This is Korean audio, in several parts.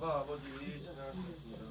아바 아버지 찬양하시겠습니다.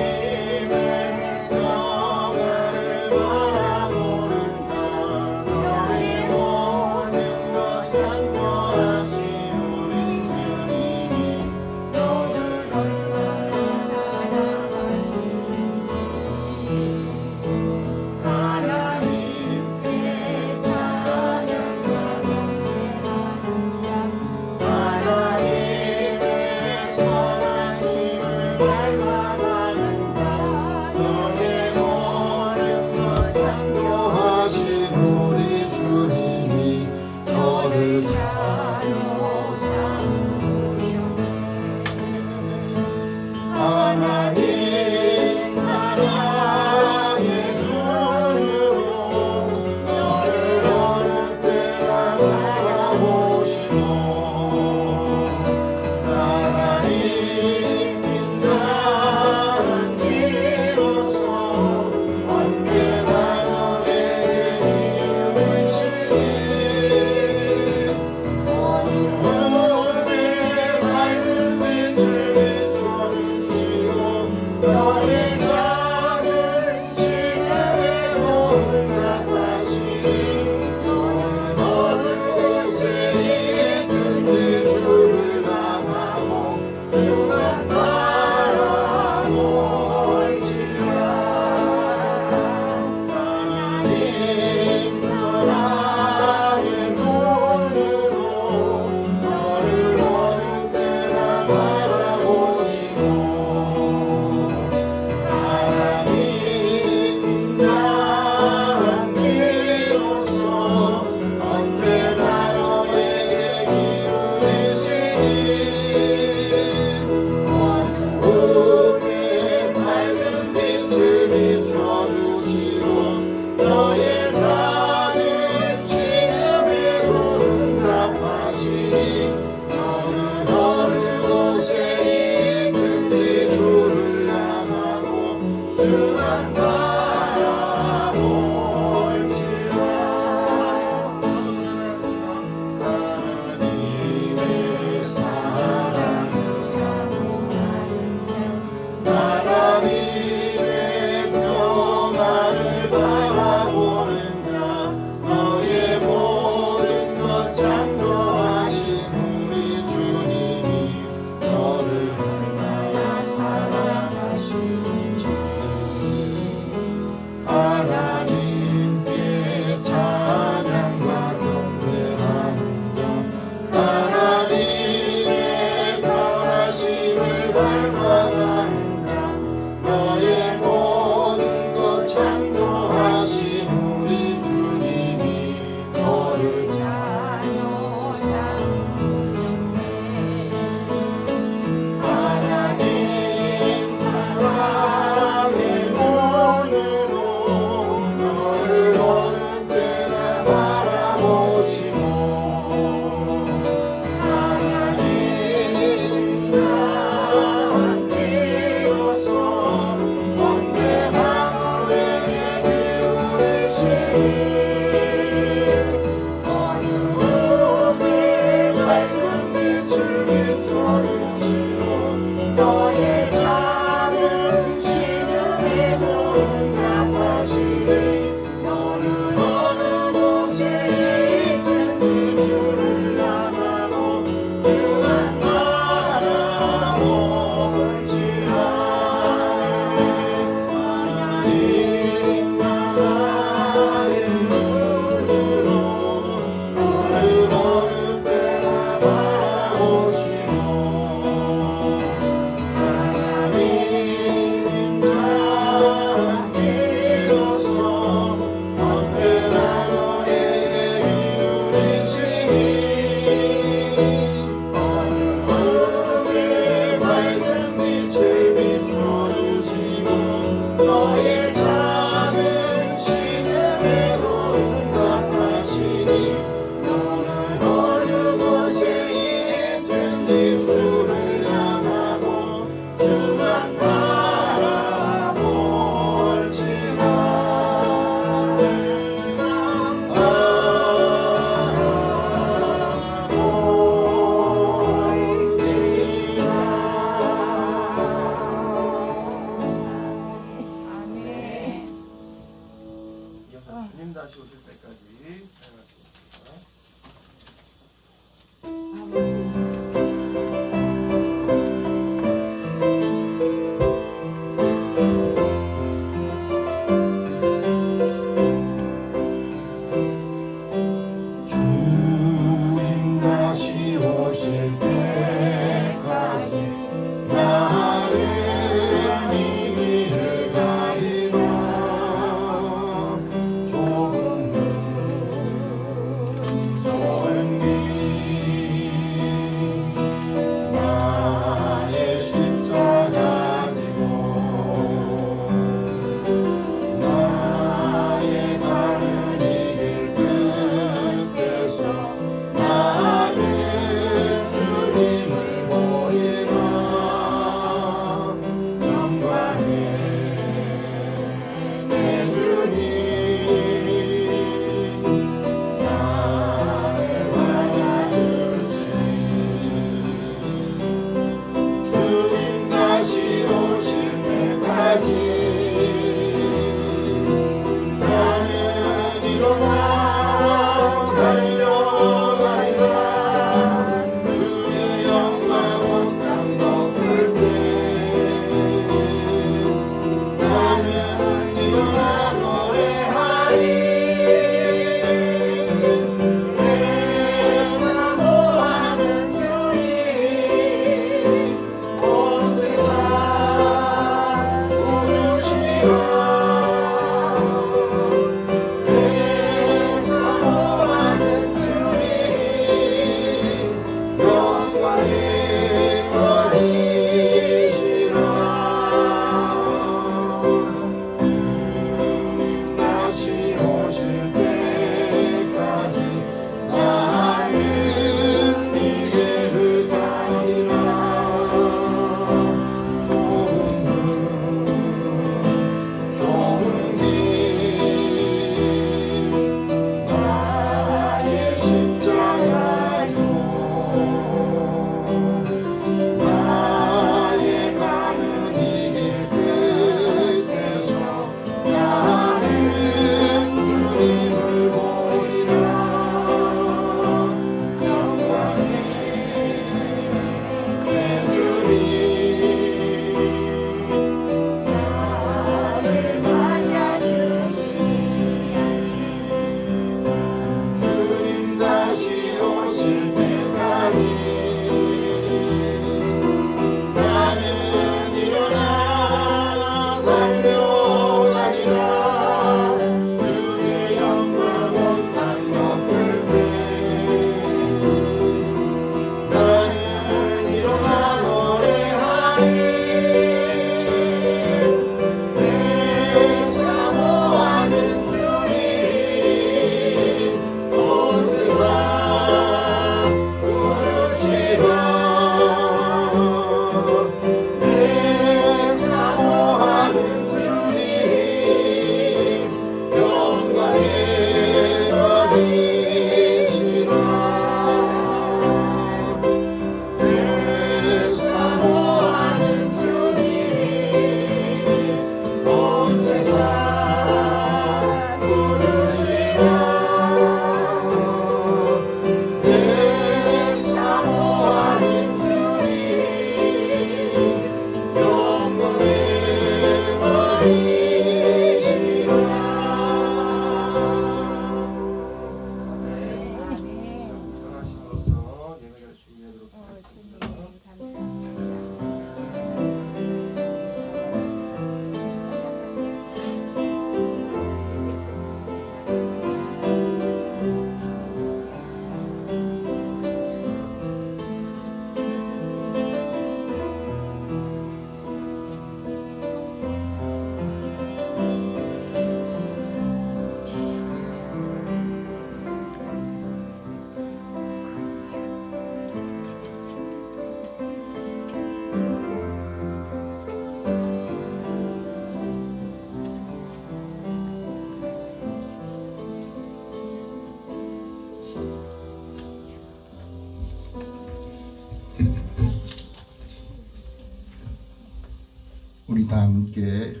우리 다 함께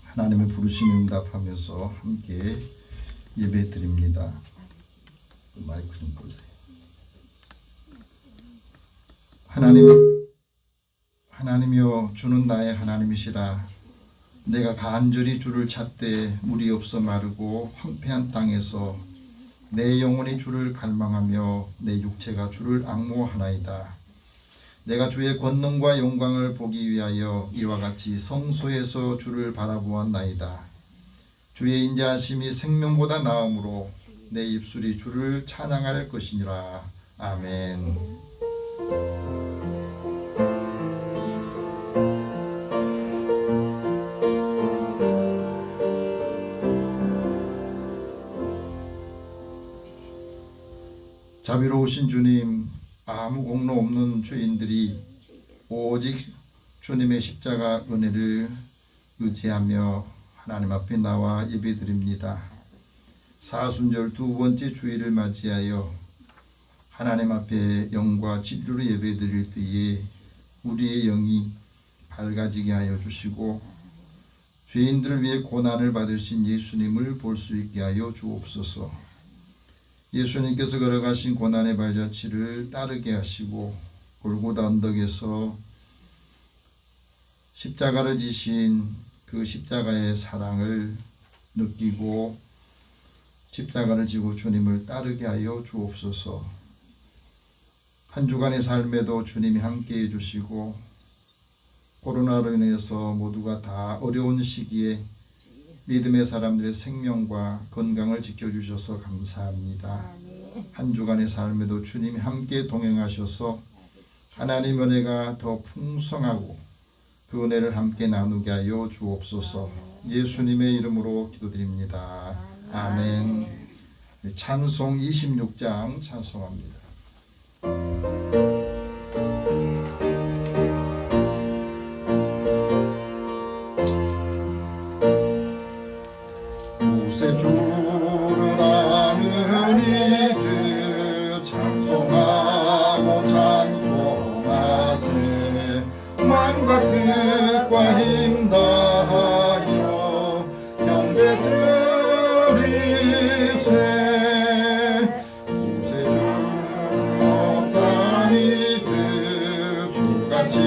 하나님의 부르심에 응답하면서 함께 예배 드립니다. 마이크 좀 보세요. 하나님이여 주는 나의 하나님이시라. 내가 간절히 주를 찾되 물이 없어 마르고 황폐한 땅에서 내 영혼이 주를 갈망하며 내 육체가 주를 앙모하나이다. 내가 주의 권능과 영광을 보기 위하여 이와 같이 성소에서 주를 바라보았나이다. 주의 인자하심이 생명보다 나음으로 내 입술이 주를 찬양할 것이니라. 아멘. 자비로우신 주님, 아무 공로 없는 죄인들이 오직 주님의 십자가 은혜를 의지하며 하나님 앞에 나와 예배드립니다. 사순절 두 번째 주일을 맞이하여 하나님 앞에 영과 진리로 예배드릴 때에 우리의 영이 밝아지게 하여 주시고 죄인들을 위해 고난을 받으신 예수님을 볼 수 있게 하여 주옵소서. 예수님께서 걸어가신 고난의 발자취를 따르게 하시고 골고다 언덕에서 십자가를 지신 그 십자가의 사랑을 느끼고 십자가를 지고 주님을 따르게 하여 주옵소서. 한 주간의 삶에도 주님이 함께해 주시고 코로나로 인해서 모두가 다 어려운 시기에 믿음의 사람들의 생명과 건강을 지켜주셔서 감사합니다. 한 주간의 삶에도 주님이 함께 동행하셔서 하나님 은혜가 더 풍성하고 그 은혜를 함께 나누게 하여 주옵소서. 예수님의 이름으로 기도드립니다. 아멘. 찬송 26장 찬송합니다. 주를 아는 이들 찬송하고 찬송하세. 마음과 뜻과 힘 다하여 경배 드리세. 구세주를 못한 이들 주같이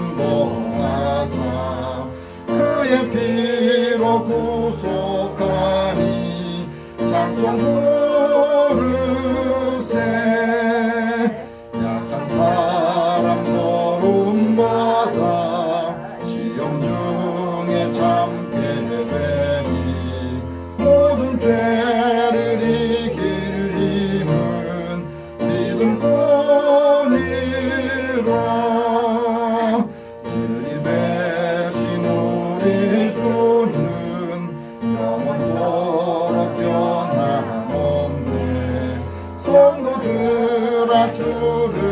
인도하사 그의 피로 구속하니 찬송 부르세. 약한 사람 도움받아 시험 중에 참게 되니 모든 죄를 이길 힘은 믿음뿐이라. 진리 대신 우리 주는 영원토록 변함없네. 성도들아 주를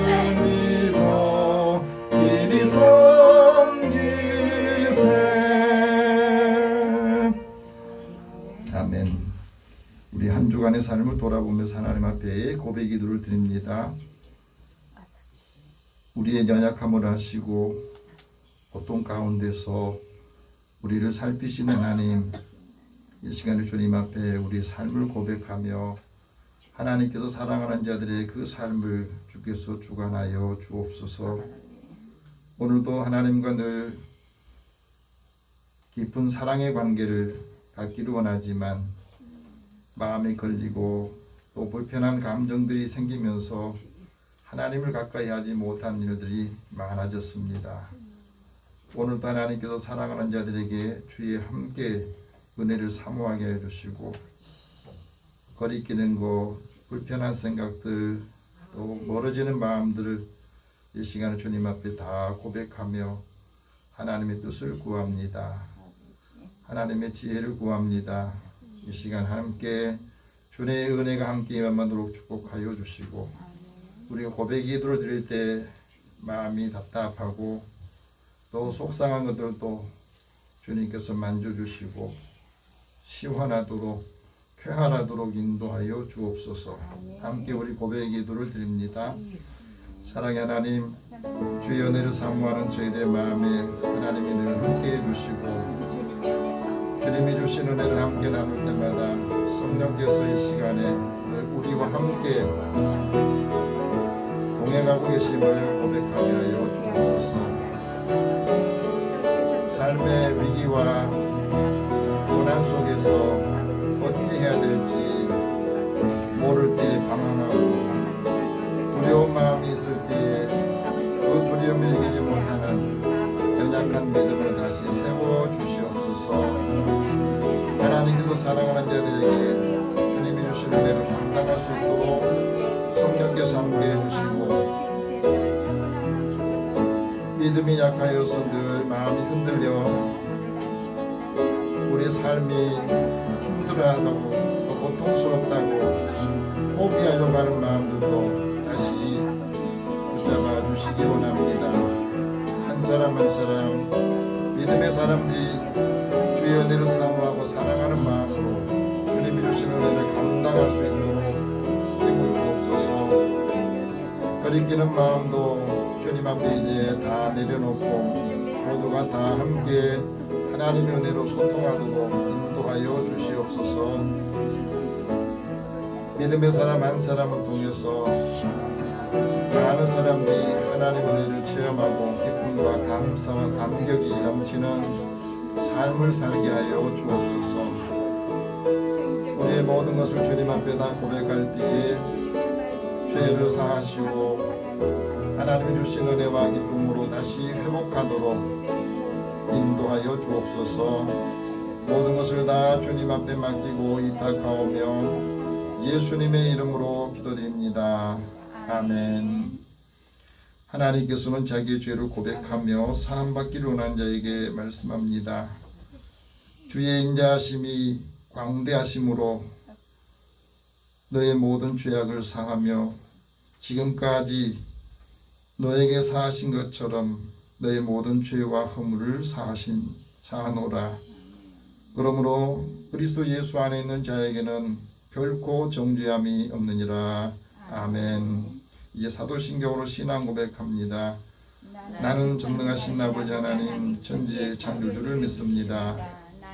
믿어 길이 섬기세. 아멘. 우리 한 주간의 삶을 돌아보면서 하나님 앞에 고백 기도를 드립니다. 우리의 연약함을 아시고 고통 가운데서 우리를 살피시는 하나님, 이 시간에 주님 앞에 우리의 삶을 고백하며 하나님께서 사랑하는 자들의 그 삶을 주께서 주관하여 주옵소서. 오늘도 하나님과 늘 깊은 사랑의 관계를 갖기를 원하지만 마음이 걸리고 또 불편한 감정들이 생기면서 하나님을 가까이 하지 못한 일들이 많아졌습니다. 오늘도 하나님께서 사랑하는 자들에게 주의 함께 은혜를 사모하게 해주시고 거리끼는 것, 불편한 생각들, 또 멀어지는 마음들을 이 시간에 주님 앞에 다 고백하며 하나님의 뜻을 구합니다. 하나님의 지혜를 구합니다. 이 시간 함께 주의 은혜가 함께 임하도록 축복하여 주시고 우리가 고백 기도를 드릴 때 마음이 답답하고 또 속상한 것들도 주님께서 만져주시고 시원하도록 쾌활하도록 인도하여 주옵소서. 함께 우리 고백 기도를 드립니다. 사랑의 하나님, 주의 은혜를 사모하는 저희들의 마음에 하나님이 늘 함께해 주시고 주님이 주신 은혜를 함께 나눌 때마다 성령께서 이 시간에 늘 우리와 함께 동행하고 계심을 고백하게 하여 주옵소서. 삶의 위기와 고난 속에서 어찌해야 될지 모를 때 방황하고 두려운 마음이 있을 때에 그 두려움을 이기지 못하는 연약한 믿음을 다시 세워 주시옵소서. 하나님께서 사랑하는 자들에게 주님이 주신 은혜를 감당할 수 있도록 성령께서 함께해 주시고 믿음이 약하여서 늘 마음이 흔들려 우리의 삶이 힘들어하다고 또 고통스럽다고 포기하려고 하는 마음들도 다시 붙잡아 주시기 원합니다. 한 사람 한 사람 믿음의 사람들이 주의 은혜를 사모하고 사랑하는 마음으로 주님이 주신 은혜를 감당할 수 있도록 되고 주옵소서. 거리끼는 마음도 주님 앞에 이제 다 내려놓고 모두가 다 함께 하나님의 은혜로 소통하도록 인도하여 주시옵소서. 믿음의 사람 한 사람을 통해서 많은 사람들이 하나님의 은혜를 체험하고 기쁨과 감사와 감격이 넘치는 삶을 살게 하여 주옵소서. 우리의 모든 것을 주님 앞에 다 고백할 때에 죄를 사하시고 하나님이 주신 은혜와 기쁨으로 다시 회복하도록 인도하여 주옵소서. 모든 것을 다 주님 앞에 맡기고 의탁하오며 예수님의 이름으로 기도드립니다. 아멘. 하나님께서는 자기의 죄를 고백하며 사함받기를 원하는 자에게 말씀합니다. 주의 인자하심이 광대하심으로 너의 모든 죄악을 사하며 지금까지 너에게 사하신 것처럼 너의 모든 죄와 허물을 사하노라. 그러므로 그리스도 예수 안에 있는 자에게는 결코 정죄함이 없느니라. 아멘. 이제 사도신경으로 신앙 고백합니다. 나는 전능하신 아버지 하나님 천지의 창조주를 믿습니다.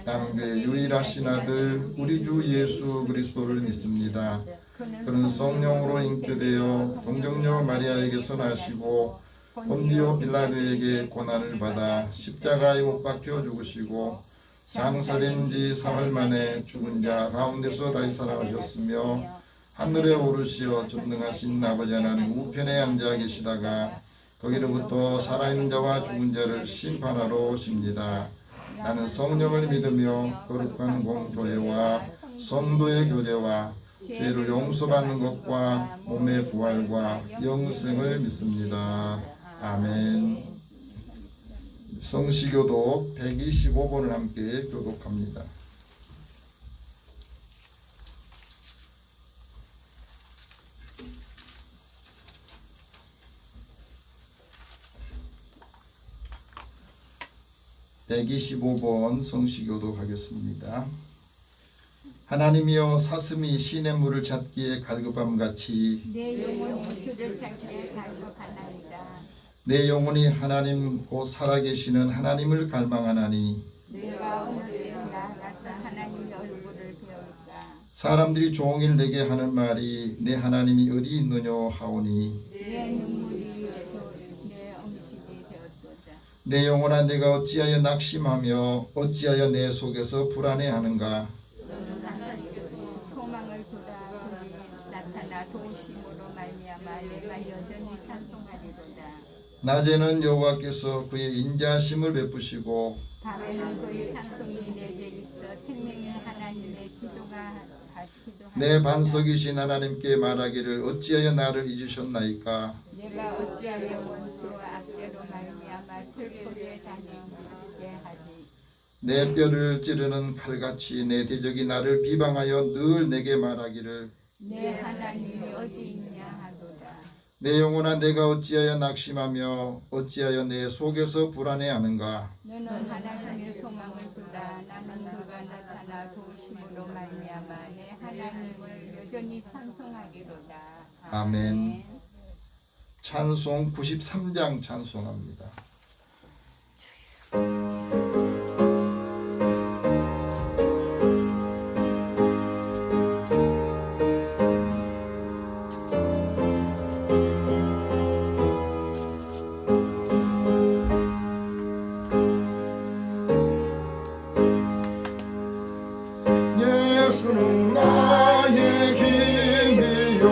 나는 그의 유일하신 아들 우리 주 예수 그리스도를 믿습니다. 그는 성령으로 잉태되어 동정녀 마리아에게서 나시고 본디오 빌라도에게 고난을 받아 십자가에 못 박혀 죽으시고 장사된 지 사흘 만에 죽은 자 가운데서 다시 살아나셨으며 하늘에 오르시어 전능하신 아버지 하나님 우편에 앉아 계시다가 거기로부터 살아있는 자와 죽은 자를 심판하러 오십니다. 나는 성령을 믿으며 거룩한 공교회와 성도의 교제와 죄를 용서받는 것과 몸의 부활과 영생을 믿습니다. 아멘. 성시교독 125번을 함께 교독합니다. (125번) 성시교독 하겠습니다. 하나님이여 사슴이 시냇물을 찾기에 갈급함같이 내 영혼이 주를 찾기에 갈급하나이다. 내 영혼이 하나님 곧 살아계시는 하나님을 갈망하나니 내가 오늘에 나아가서 하나님의 얼굴을 배울까. 사람들이 종일 내게 하는 말이 내 하나님이 어디 있느냐 하오니 내 눈물이 내 음식이 되었도다. 내 영혼아 내가 어찌하여 낙심하며 어찌하여 내 속에서 불안해하는가. 너는 하나님께서 소망을 두라. 그의 나타나 도우심으로 말미암아 내가 여전히 찬송하리로다. 낮에는 여호와께서 그의 인자하심을 베푸시고 밤에는 그의 찬송이 내게 있어 생명의 하나님의 기도하리로다. 내 반석이신 하나님께 말하기를 어찌하여 나를 잊으셨나이까. 내가 어찌하여 원수와 악죄로 말미암아 슬프게 다니게 하지. 내 뼈를 찌르는 칼같이 내 대적이 나를 비방하여 늘 내게 말하기를 내 하나님이 어디 있냐 하도다. 내 영혼아 내가 어찌하여 낙심하며 어찌하여 내 속에서 불안해하는가. 너는 하나님의 소망을 두라. 나는 그가 나타나 도우심으로 말미암아 내 하나님을 여전히 찬송하기로다. 아멘. 찬송 93장 찬송합니다. 예수는 나의 힘이요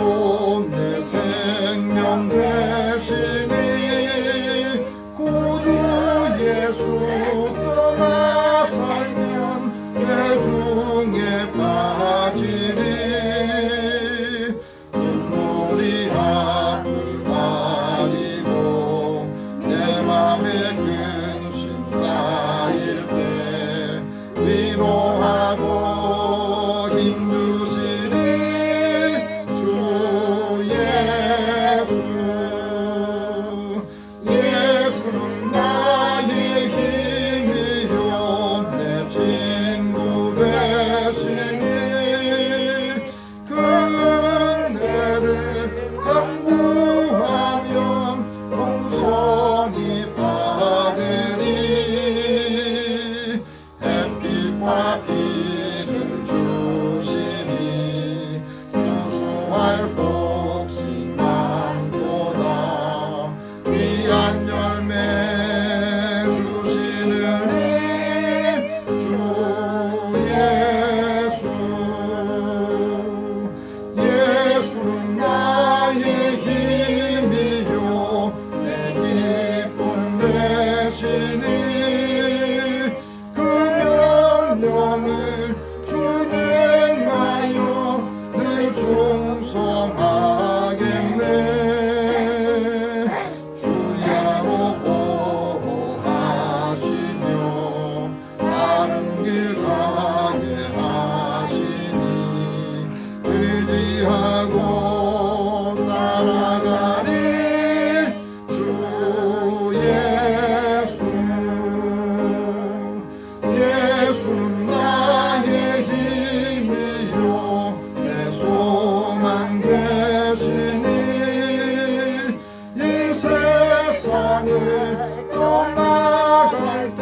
내 생명 되시니 구주 예수 떠나 살면 죄 중에 빠지리 눈물이 앞을 가리고 내 맘에 근심 쌓일 때 위로하고 힘주시리 주 예수 예수는 나의 힘이요 내 친구 되시니 그 은혜를 간구하면 공손히 받으리 햇빛과 비를 주시니 주수할 복신 마음보다 귀한 열매 주시느니 주 예수 예수는 나의 힘이요 내 기쁨 되시니 그 명령을 준행하여 늘 충성하겠네 주야로 보호하시며 다른 길 가게 하시니 의지하고 따라가리 주 예수 예수는 나의 힘이요 내 소망 되시니 이 세상을 떠나갈 때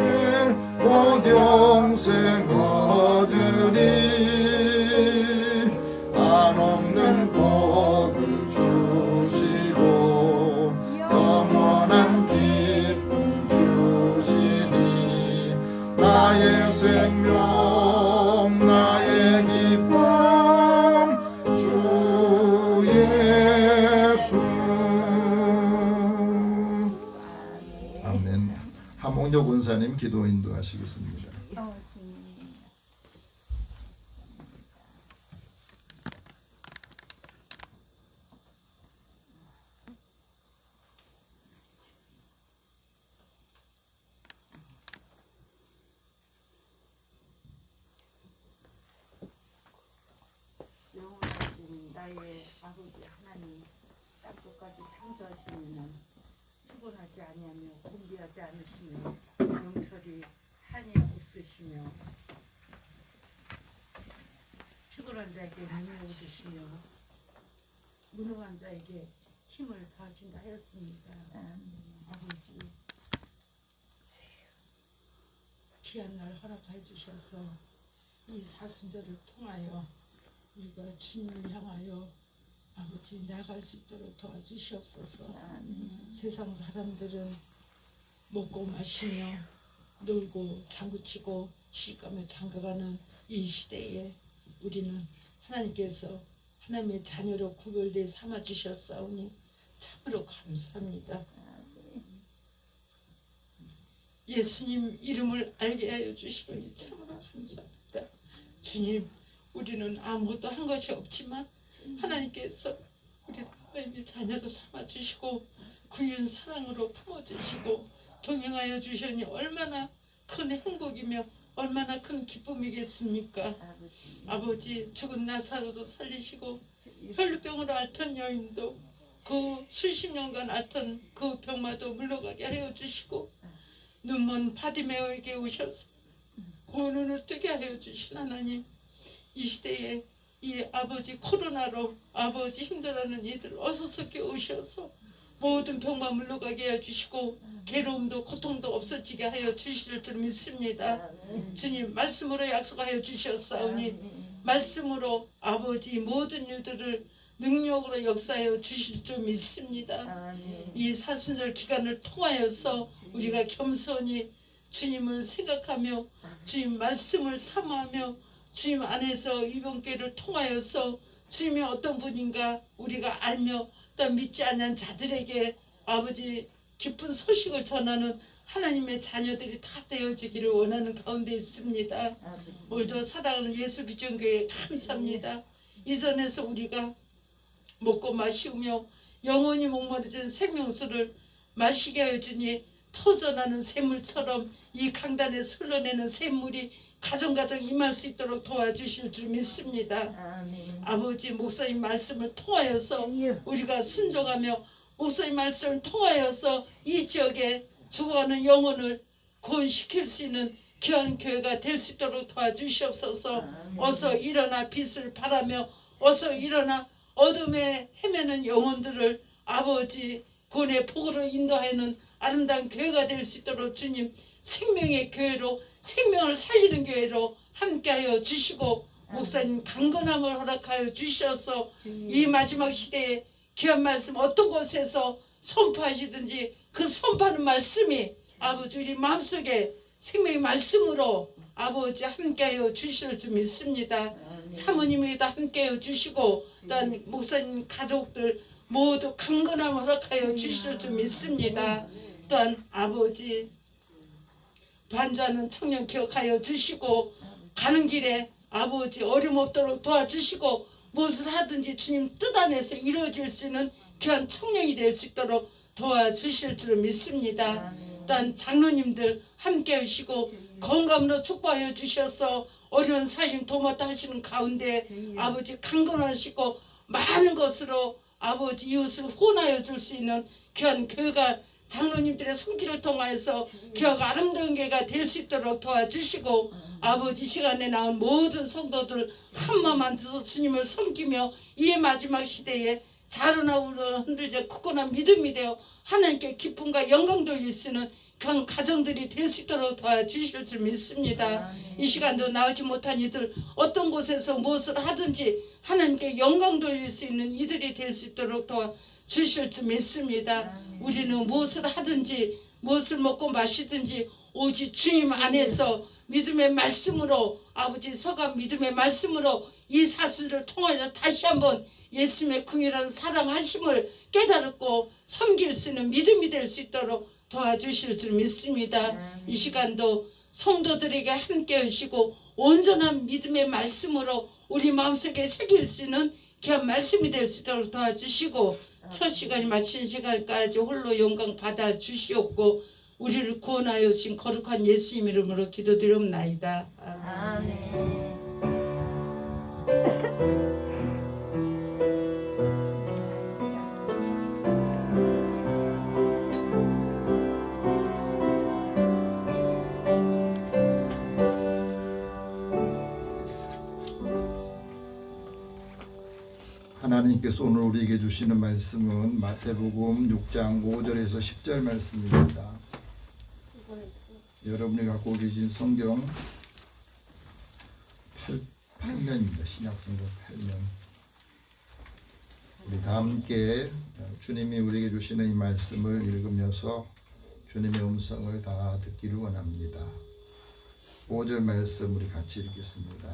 곧 영생 얻으리 한없는 복을 주시고 영원한 기쁨 주시니 나의 생명 나의 기쁨 주 예수 아멘. 함홍조 권사님 기도 인도하시겠습니다. 영원하신 나의 아버지 하나님, 땅끝까지 창조하시면 피곤하지 아니하며 공비하지 않으시며 영철이 한이 없으시며 피곤한 자에게 능력을 주시며 무능한 자에게 힘을 더하신다 하였습니다. 아버지 귀한 날 허락해 주셔서 이 사순절을 통하여 우리가 주님을 향하여 아버지 나아갈 수 있도록 도와주시옵소서. 세상 사람들은 먹고 마시며 놀고 장구치고 시집가며 장가가는 이 시대에 우리는 하나님께서 하나님의 자녀로 구별되어 삼아주셨사오니 참으로 감사합니다. 예수님 이름을 알게 하여 주시니 참으로 감사합니다. 주님, 우리는 아무것도 한 것이 없지만 하나님께서 우리를 하나님의 자녀로 삼아주시고 군인 사랑으로 품어주시고 동행하여 주시니 얼마나 큰 행복이며 얼마나 큰 기쁨이겠습니까? 아버지 죽은 나사로도 살리시고 혈루병으로 앓던 여인도 그 수십 년간 앓던 그 병마도 물러가게 하여 주시고 눈먼 바디메어에게 오셔서 그 눈을 뜨게 하여 주신 하나님, 이 시대에 이 아버지 코로나로 아버지 힘들어하는 이들 어서서 깨우셔서 모든 병만 물러가게 해주시고 괴로움도 고통도 없어지게 하여 주실 줄 믿습니다. 주님 말씀으로 약속하여 주셨사오니 말씀으로 아버지 모든 일들을 능력으로 역사하여 주실 줄 믿습니다. 이 사순절 기간을 통하여서 우리가 겸손히 주님을 생각하며 주님 말씀을 삼아하며 주님 안에서 이번기회를 통하여서 주님이 어떤 분인가 우리가 알며 또 믿지 않는 자들에게 아버지 기쁜 소식을 전하는 하나님의 자녀들이 다 되어지기를 원하는 가운데 있습니다. 오늘도 사랑하는 예수비전교회 감사합니다. 이 전에서 우리가 먹고 마시며 영원히 목마르진 생명수를 마시게 하여 주니 터져나는 샘물처럼 이 강단에서 흘러내는 샘물이 가정가정 임할 수 있도록 도와주실 줄 믿습니다. 아버지 목사님 말씀을 통하여서 우리가 순종하며 목사님 말씀을 통하여서 이 지역에 죽어가는 영혼을 구원시킬 수 있는 귀한 교회가 될 수 있도록 도와주시옵소서. 어서 일어나 빛을 발하며 어서 일어나 어둠에 헤매는 영혼들을 아버지 구원의 복으로 인도하는 아름다운 교회가 될 수 있도록 주님 생명의 교회로 생명을 살리는 교회로 함께하여 주시고 목사님 강건함을 허락하여 주셔서 이 마지막 시대에 귀한 말씀 어떤 곳에서 선포하시든지 그 선포하는 말씀이 아버지 우리 마음속에 생명의 말씀으로 아버지 함께하여 주실 줄 믿습니다. 사모님에게도 함께하여 주시고 또한 목사님 가족들 모두 강건함을 허락하여 주실 줄 믿습니다. 또한 아버지 반주하는 청년 기억하여 주시고 가는 길에 아버지 어려움 없도록 도와주시고 무엇을 하든지 주님 뜻 안에서 이루어질 수 있는 귀한 청년이 될 수 있도록 도와주실 줄 믿습니다. 또한 장로님들 함께 하시고 건강으로 축복하여 주셔서 어려운 살림 도맡아 하시는 가운데 아버지 강건하시고 많은 것으로 아버지 이웃을 후원하여 줄 수 있는 귀한 교회가 장로님들의 손길을 통하여서 귀하고 아름다운 교회가 될 수 있도록 도와주시고 아버지 시간에 나온 모든 성도들 한마음 앉아서 주님을 섬기며 이 마지막 시대에 자라나오는 흔들자 굳건한 믿음이 되어 하나님께 기쁨과 영광 돌릴 수 있는 그런 가정들이 될 수 있도록 도와주실 줄 믿습니다. 이 시간도 나오지 못한 이들 어떤 곳에서 무엇을 하든지 하나님께 영광 돌릴 수 있는 이들이 될 수 있도록 도와주실 줄 믿습니다. 우리는 무엇을 하든지 무엇을 먹고 마시든지 오직 주님 안에서 믿음의 말씀으로 아버지 서간 믿음의 말씀으로 이 사슬을 통하여 다시 한번 예수님의 긍휼한 사랑하심을 깨달았고 섬길 수 있는 믿음이 될 수 있도록 도와주실 줄 믿습니다. 이 시간도 성도들에게 함께 하시고 온전한 믿음의 말씀으로 우리 마음속에 새길 수 있는 귀한 말씀이 될 수 있도록 도와주시고 첫 시간이 마친 시간까지 홀로 영광 받아 주시옵고 우리를 구원하여 주신 거룩한 예수님 이름으로 기도드리옵나이다. 아멘. 하나님께서 오늘 우리에게 주시는 말씀은 마태복음 6장 5절에서 10절 말씀입니다. 여러분이 갖고 계신 성경 8면입니다. 신약성경 8면. 우리 다 함께 주님이 우리에게 주시는 이 말씀을 읽으면서 주님의 음성을 다 듣기를 원합니다. 5절 말씀 우리 같이 읽겠습니다.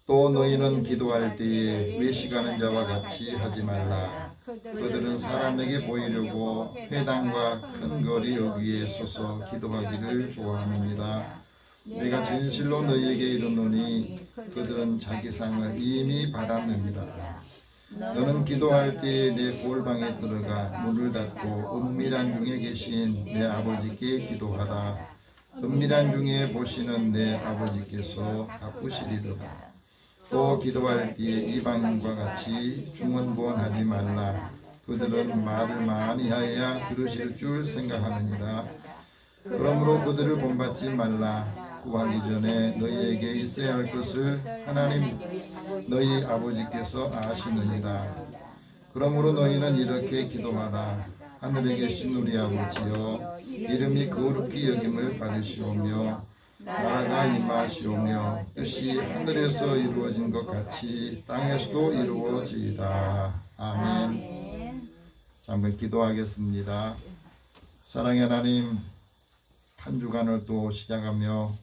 또 너희는 기도할 때에 외식하는 자와 같이 하지 말라. 그들은 사람에게 보이려고 회당과 큰 거리 여기에 서서 기도하기를 좋아하느니라. 내가 진실로 너희에게 이르노니 그들은 자기 상을 이미 받았느니라. 너는 기도할 때에 내 골방에 들어가 문을 닫고 은밀한 중에 계신 내 아버지께 기도하라. 은밀한 중에 보시는 내 아버지께서 갚으시리로다. 또 기도할 때에 이방인과 같이 중언부언하지 말라. 그들은 말을 많이 하여야 들으실 줄 생각하느니라. 그러므로 그들을 본받지 말라. 구하기 전에 너희에게 있어야 할 것을 하나님 너희 아버지께서 아시느니라. 그러므로 너희는 이렇게 기도하라. 하늘에 계신 우리 아버지여, 이름이 거룩히 여김을 받으시오며 나라가 임하시오며 뜻이 하늘에서 이루어진 것 같이 땅에서도 이루어지이다. 아멘. 자, 한번 기도하겠습니다. 사랑의 하나님, 한 주간을 또 시작하며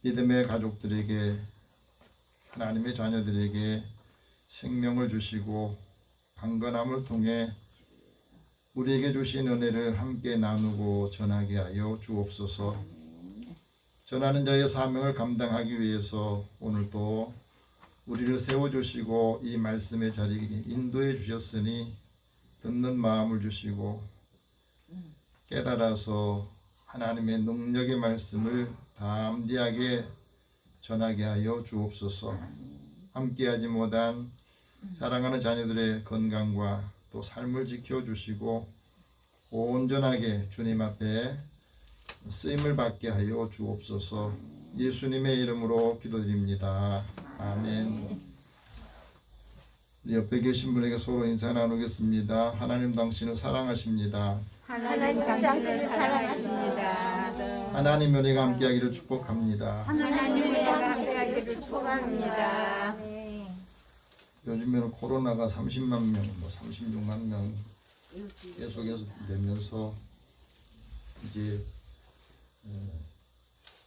믿음의 가족들에게, 하나님의 자녀들에게 생명을 주시고 강건함을 통해 우리에게 주신 은혜를 함께 나누고 전하게 하여 주옵소서. 전하는 자의 사명을 감당하기 위해서 오늘도 우리를 세워주시고 이 말씀의 자리에 인도해 주셨으니 듣는 마음을 주시고 깨달아서 하나님의 능력의 말씀을 담대하게 전하게 하여 주옵소서. 함께하지 못한 사랑하는 자녀들의 건강과 또 삶을 지켜주시고 온전하게 주님 앞에 쓰임을 받게 하여 주옵소서. 예수님의 이름으로 기도드립니다. 아멘. 옆에 계신 분에게 서로 인사 나누겠습니다. 하나님 당신을 사랑하십니다. 하나님 당신을 사랑하십니다. 하나님 은혜가 함께하기를 축복합니다. 하나님 은혜가 함께하기를 축복합니다. 요즘에는 코로나가 30만 명, 36만 명 계속해서 되면서 이제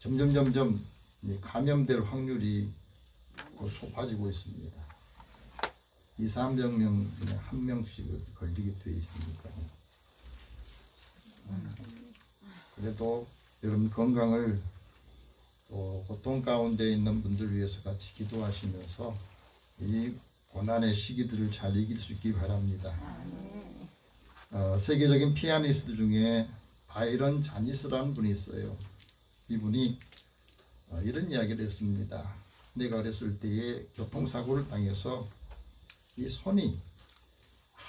점점 감염될 확률이 높아지고 있습니다. 200~300명 중에 한 명씩 걸리게 돼 있으니까. 그래도 여러분 건강을 또 고통 가운데 있는 분들 위해서 같이 기도하시면서 이 고난의 시기들을 잘 이길 수 있기 바랍니다. 세계적인 피아니스트 중에 바이런 자니스라는 분이 있어요. 이분이 이런 이야기를 했습니다. 내가 어렸을 때에 교통사고를 당해서 이 손이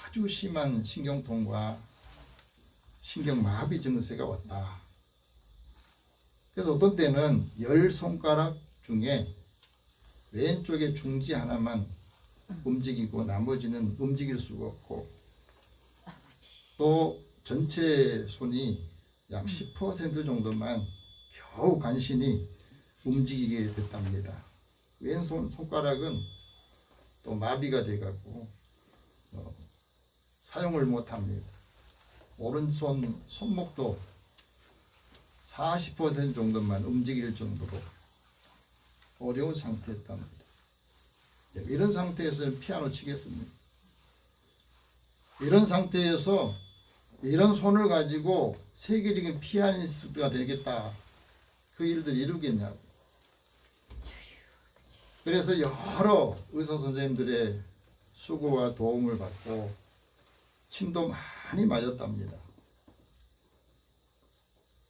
아주 심한 신경통과 신경마비 증세가 왔다. 그래서 어떤 때는 10손가락 중에 왼쪽에 중지 하나만 움직이고 나머지는 움직일 수가 없고, 또 전체 손이 약 10% 정도만 겨우 간신히 움직이게 됐답니다. 왼손 손가락은 또 마비가 돼가고 사용을 못합니다. 오른손 손목도 40% 정도만 움직일 정도로 어려운 상태였답니다. 이런 상태에서 피아노 치겠습니다. 이런 상태에서 이런 손을 가지고 세계적인 피아니스트가 되겠다, 그 일들 이루겠냐고. 그래서 여러 의사 선생님들의 수고와 도움을 받고 침도 많이 맞았답니다.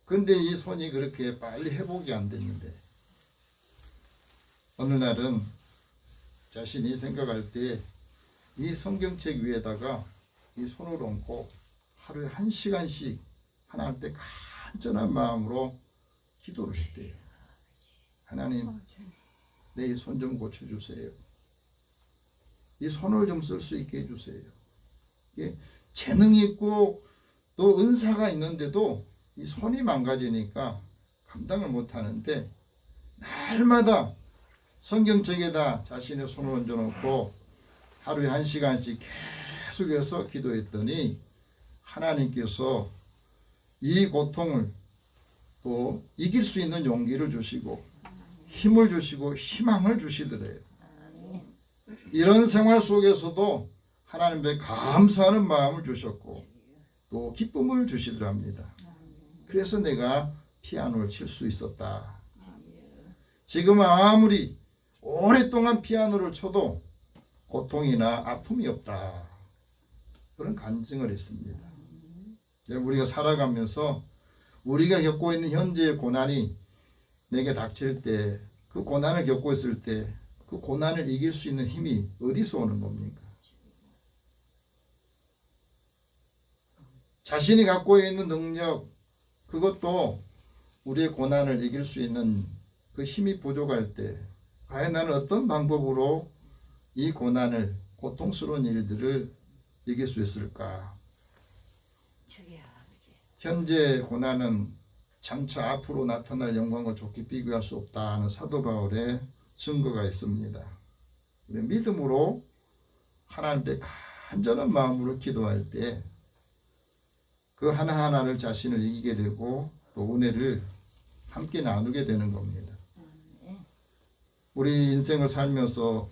그런데 이 손이 그렇게 빨리 회복이 안 됐는데, 어느 날은 자신이 생각할 때 이 성경책 위에다가 이 손을 얹고 하루에 1시간씩 하나님께 간절한 마음으로 기도를 했대요. 하나님, 내 이 손 좀 고쳐주세요. 이 손을 좀 쓸 수 있게 해주세요. 이게 재능이 있고 또 은사가 있는데도 이 손이 망가지니까 감당을 못하는데, 날마다 성경책에다 자신의 손을 얹어놓고 하루에 1시간씩 계속해서 기도했더니 하나님께서 이 고통을 또 이길 수 있는 용기를 주시고 힘을 주시고 희망을 주시더래요. 이런 생활 속에서도 하나님께 감사하는 마음을 주셨고 또 기쁨을 주시더랍니다. 그래서 내가 피아노를 칠 수 있었다. 지금 아무리 오랫동안 피아노를 쳐도 고통이나 아픔이 없다, 그런 간증을 했습니다. 우리가 살아가면서 우리가 겪고 있는 현재의 고난이 내게 닥칠 때, 그 고난을 겪고 있을 때 그 고난을 이길 수 있는 힘이 어디서 오는 겁니까? 자신이 갖고 있는 능력, 그것도 우리의 고난을 이길 수 있는 그 힘이 부족할 때 과연 나는 어떤 방법으로 이 고난을 고통스러운 일들을 이길 수 있을까? 현재 고난은 장차 앞으로 나타날 영광과 좋게 비교할 수 없다는 사도 바울의 증거가 있습니다. 믿음으로 하나님께 간절한 마음으로 기도할 때 그 하나하나를 자신을 이기게 되고 또 은혜를 함께 나누게 되는 겁니다. 우리 인생을 살면서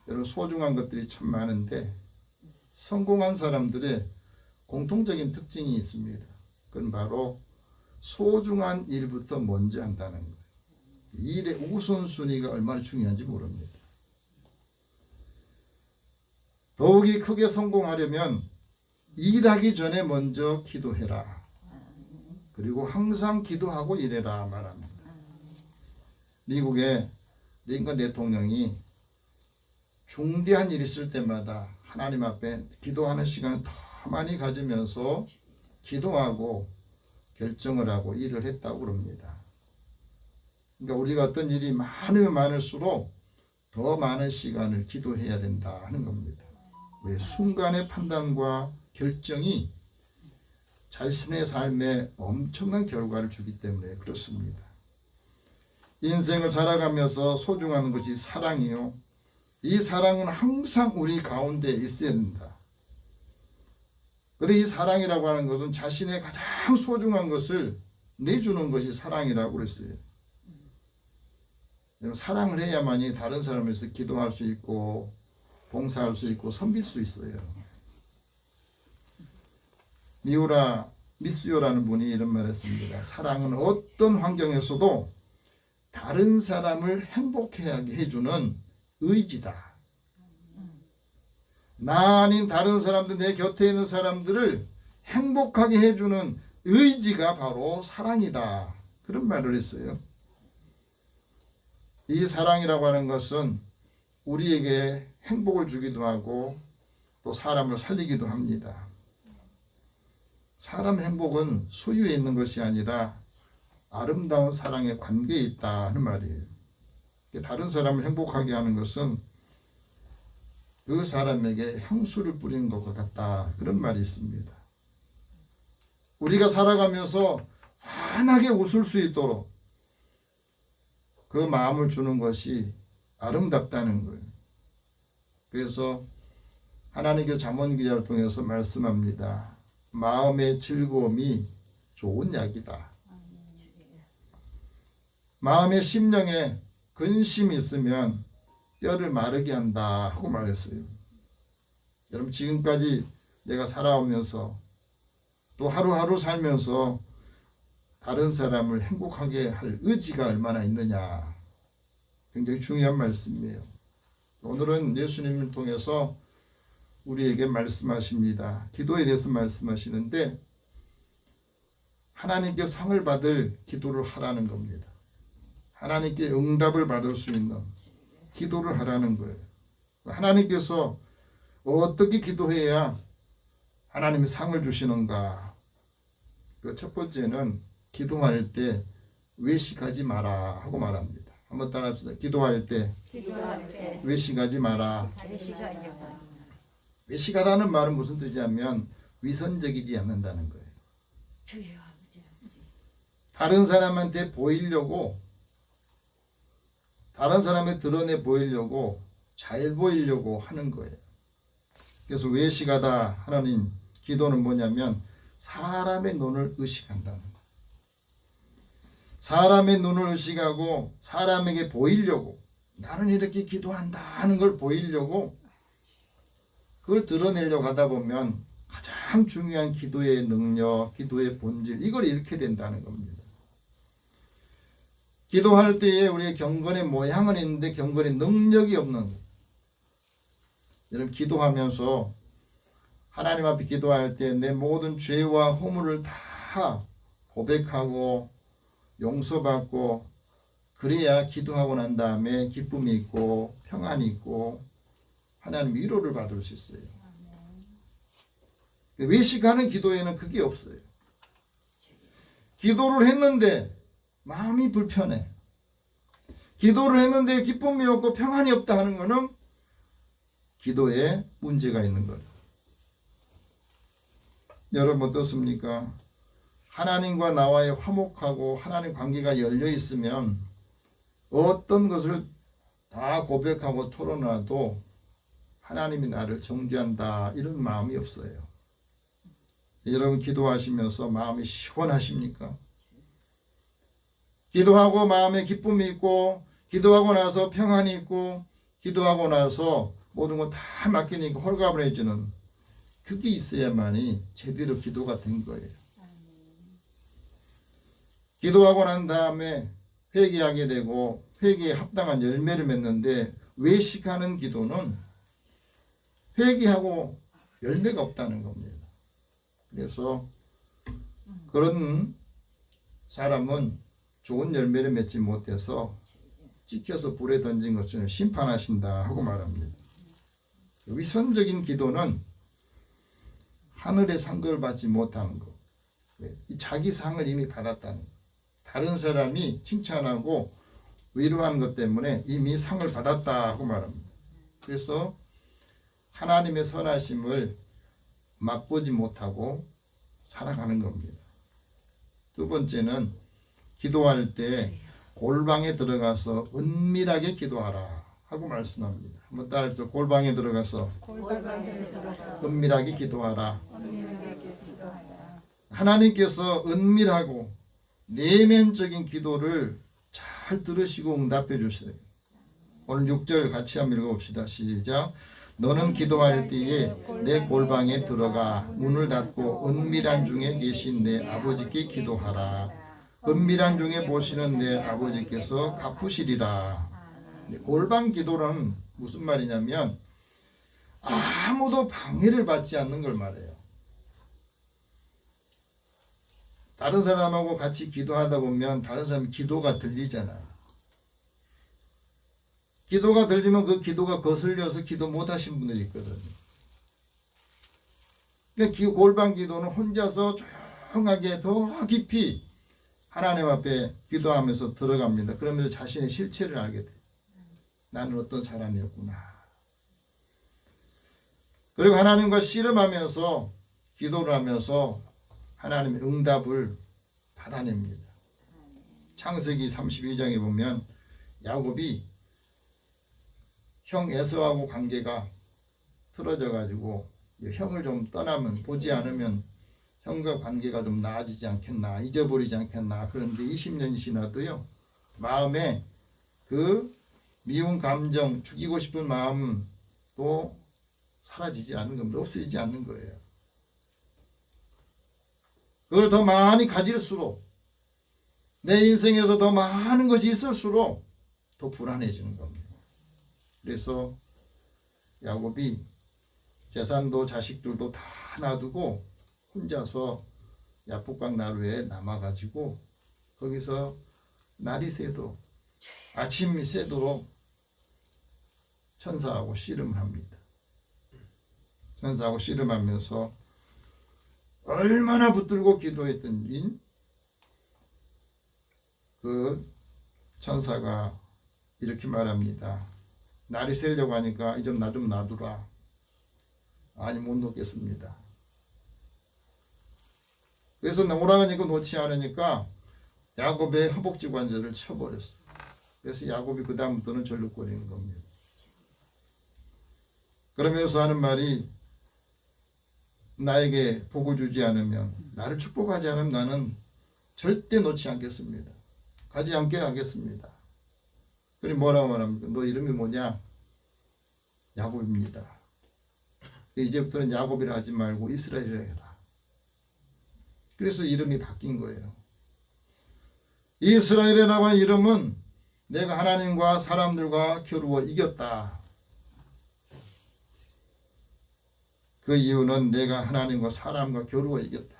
여러 소중한 것들이 참 많은데 성공한 사람들의 공통적인 특징이 있습니다. 그건 바로 소중한 일부터 먼저 한다는 거예요. 이 일의 우선순위가 얼마나 중요한지 모릅니다. 더욱이 크게 성공하려면 일하기 전에 먼저 기도해라. 그리고 항상 기도하고 일해라 말합니다. 미국의 링컨 대통령이 중대한 일이 있을 때마다 하나님 앞에 기도하는 시간을 더 많이 가지면서 기도하고 결정을 하고 일을 했다고 그럽니다. 그러니까 우리가 어떤 일이 많으면 많을수록 더 많은 시간을 기도해야 된다 하는 겁니다. 왜? 순간의 판단과 결정이 자신의 삶에 엄청난 결과를 주기 때문에 그렇습니다. 인생을 살아가면서 소중한 것이 사랑이요. 이 사랑은 항상 우리 가운데 있어야 된다. 그리고 이 사랑이라고 하는 것은 자신의 가장 소중한 것을 내주는 것이 사랑이라고 그랬어요. 사랑을 해야만이 다른 사람을 위해서 기도할 수 있고 봉사할 수 있고 섬길 수 있어요. 미스요라는 분이 이런 말을 했습니다. 사랑은 어떤 환경에서도 다른 사람을 행복하게 해주는 의지다. 나 아닌 다른 사람들, 내 곁에 있는 사람들을 행복하게 해주는 의지가 바로 사랑이다. 그런 말을 했어요. 이 사랑이라고 하는 것은 우리에게 행복을 주기도 하고 또 사람을 살리기도 합니다. 사람 행복은 소유에 있는 것이 아니라 아름다운 사랑의 관계에 있다 하는 말이에요. 다른 사람을 행복하게 하는 것은 그 사람에게 향수를 뿌리는 것과 같다. 그런 말이 있습니다. 우리가 살아가면서 환하게 웃을 수 있도록 그 마음을 주는 것이 아름답다는 거예요. 그래서 하나님께서 잠언기자를 통해서 말씀합니다. 마음의 즐거움이 좋은 약이다. 마음의 심령에 근심이 있으면 뼈를 마르게 한다 하고 말했어요. 여러분 지금까지 내가 살아오면서 또 하루하루 살면서 다른 사람을 행복하게 할 의지가 얼마나 있느냐. 굉장히 중요한 말씀이에요. 오늘은 예수님을 통해서 우리에게 말씀하십니다. 기도에 대해서 말씀하시는데 하나님께 상을 받을 기도를 하라는 겁니다. 하나님께 응답을 받을 수 있는 기도를 하라는 거예요. 하나님께서 어떻게 기도해야 하나님이 상을 주시는가? 그 첫 번째는 기도할 때 외식하지 마라 하고 말합니다. 한번 따라합시다. 기도할 때 외식하지 마라. 외식하다는 말은 무슨 뜻이냐면 위선적이지 않는다는 거예요. 다른 사람한테 보이려고, 다른 사람에 드러내 보이려고, 잘 보이려고 하는 거예요. 그래서 외식하다 하나님 기도는 뭐냐면 사람의 눈을 의식한다는 거예요. 사람의 눈을 의식하고 사람에게 보이려고, 나는 이렇게 기도한다 하는 걸 보이려고, 그걸 드러내려고 하다 보면 가장 중요한 기도의 능력, 기도의 본질, 이걸 잃게 된다는 겁니다. 기도할 때에 우리의 경건의 모양은 있는데 경건의 능력이 없는 거예요. 여러분 기도하면서 하나님 앞에 기도할 때 내 모든 죄와 허물을 다 고백하고 용서받고 그래야 기도하고 난 다음에 기쁨이 있고 평안이 있고 하나님 위로를 받을 수 있어요. 외식하는 기도에는 그게 없어요. 기도를 했는데 마음이 불편해. 기도를 했는데 기쁨이 없고 평안이 없다 하는 것은 기도에 문제가 있는 거예요. 여러분 어떻습니까? 하나님과 나와의 화목하고 하나님 관계가 열려 있으면 어떤 것을 다 고백하고 토론해도 하나님이 나를 정죄한다 이런 마음이 없어요. 여러분 기도하시면서 마음이 시원하십니까? 기도하고 마음에 기쁨이 있고 기도하고 나서 평안이 있고 기도하고 나서 모든 거 다 맡기니까 홀가분해지는 그게 있어야만이 제대로 기도가 된 거예요. 기도하고 난 다음에 회개하게 되고 회개에 합당한 열매를 맺는데 외식하는 기도는 회개하고 열매가 없다는 겁니다. 그래서 그런 사람은 좋은 열매를 맺지 못해서 찍혀서 불에 던진 것처럼 심판하신다 하고 말합니다. 위선적인 기도는 하늘의 상급을 받지 못하는 것. 자기 상을 이미 받았다는 것. 다른 사람이 칭찬하고 위로하는 것 때문에 이미 상을 받았다 하고 말합니다. 그래서 하나님의 선하심을 맛보지 못하고 살아가는 겁니다. 두 번째는 기도할 때 골방에 들어가서 은밀하게 기도하라 하고 말씀합니다. 한번 따라해서 골방에 들어가서 은밀하게 기도하라. 하나님께서 은밀하고 내면적인 기도를 잘 들으시고 응답해 주세요. 오늘 6절 같이 한번 읽어봅시다. 시작. 너는 기도할 때에 내 골방에 들어가 문을 닫고 은밀한 중에 계신 내 아버지께 기도하라. 은밀한 중에 보시는 내 아버지께서 갚으시리라. 골방 기도는 무슨 말이냐면 아무도 방해를 받지 않는 걸 말해요. 다른 사람하고 같이 기도하다 보면 다른 사람 기도가 들리잖아요. 기도가 들리면 그 기도가 거슬려서 기도 못하신 분들이 있거든요. 그러니까 골방 기도는 혼자서 조용하게 더 깊이 하나님 앞에 기도하면서 들어갑니다. 그러면서 자신의 실체를 알게 돼요. 나는 어떤 사람이었구나. 그리고 하나님과 씨름하면서 기도를 하면서 하나님의 응답을 받아냅니다. 창세기 32장에 보면 야곱이 형 에서하고 관계가 틀어져 가지고 형을 좀 떠나면 보지 않으면 형과 관계가 좀 나아지지 않겠나, 잊어버리지 않겠나. 그런데 20년이 지나도요 마음에 그 미운 감정, 죽이고 싶은 마음도 사라지지 않는 겁니다. 없어지지 않는 거예요. 그걸 더 많이 가질수록 내 인생에서 더 많은 것이 있을수록 더 불안해지는 겁니다. 그래서 야곱이 재산도 자식들도 다 놔두고 혼자서 야복강 나루에 남아가지고 거기서 날이 새도록 아침이 새도록 천사하고 씨름을 합니다. 천사하고 씨름하면서 얼마나 붙들고 기도했던지 그 천사가 이렇게 말합니다. 날이 새려고 하니까 이 좀 나 좀 놔두라. 아니 못 놓겠습니다. 그래서 오라가니까 놓지 않으니까 야곱의 허벅지 관절을 쳐버렸어요. 그래서 야곱이 그 다음부터는 절룩거리는 겁니다. 그러면서 하는 말이 나에게 복을 주지 않으면 나를 축복하지 않으면 나는 절대 놓지 않겠습니다. 가지 않게 하겠습니다. 그리고 뭐라고 말합니까? 너 이름이 뭐냐? 야곱입니다. 이제부터는 야곱이라 하지 말고 이스라엘이라 해라. 그래서 이름이 바뀐 거예요. 이스라엘이라고 하는 이름은 내가 하나님과 사람들과 겨루어 이겼다. 그 이유는 내가 하나님과 사람과 겨루어 이겼다.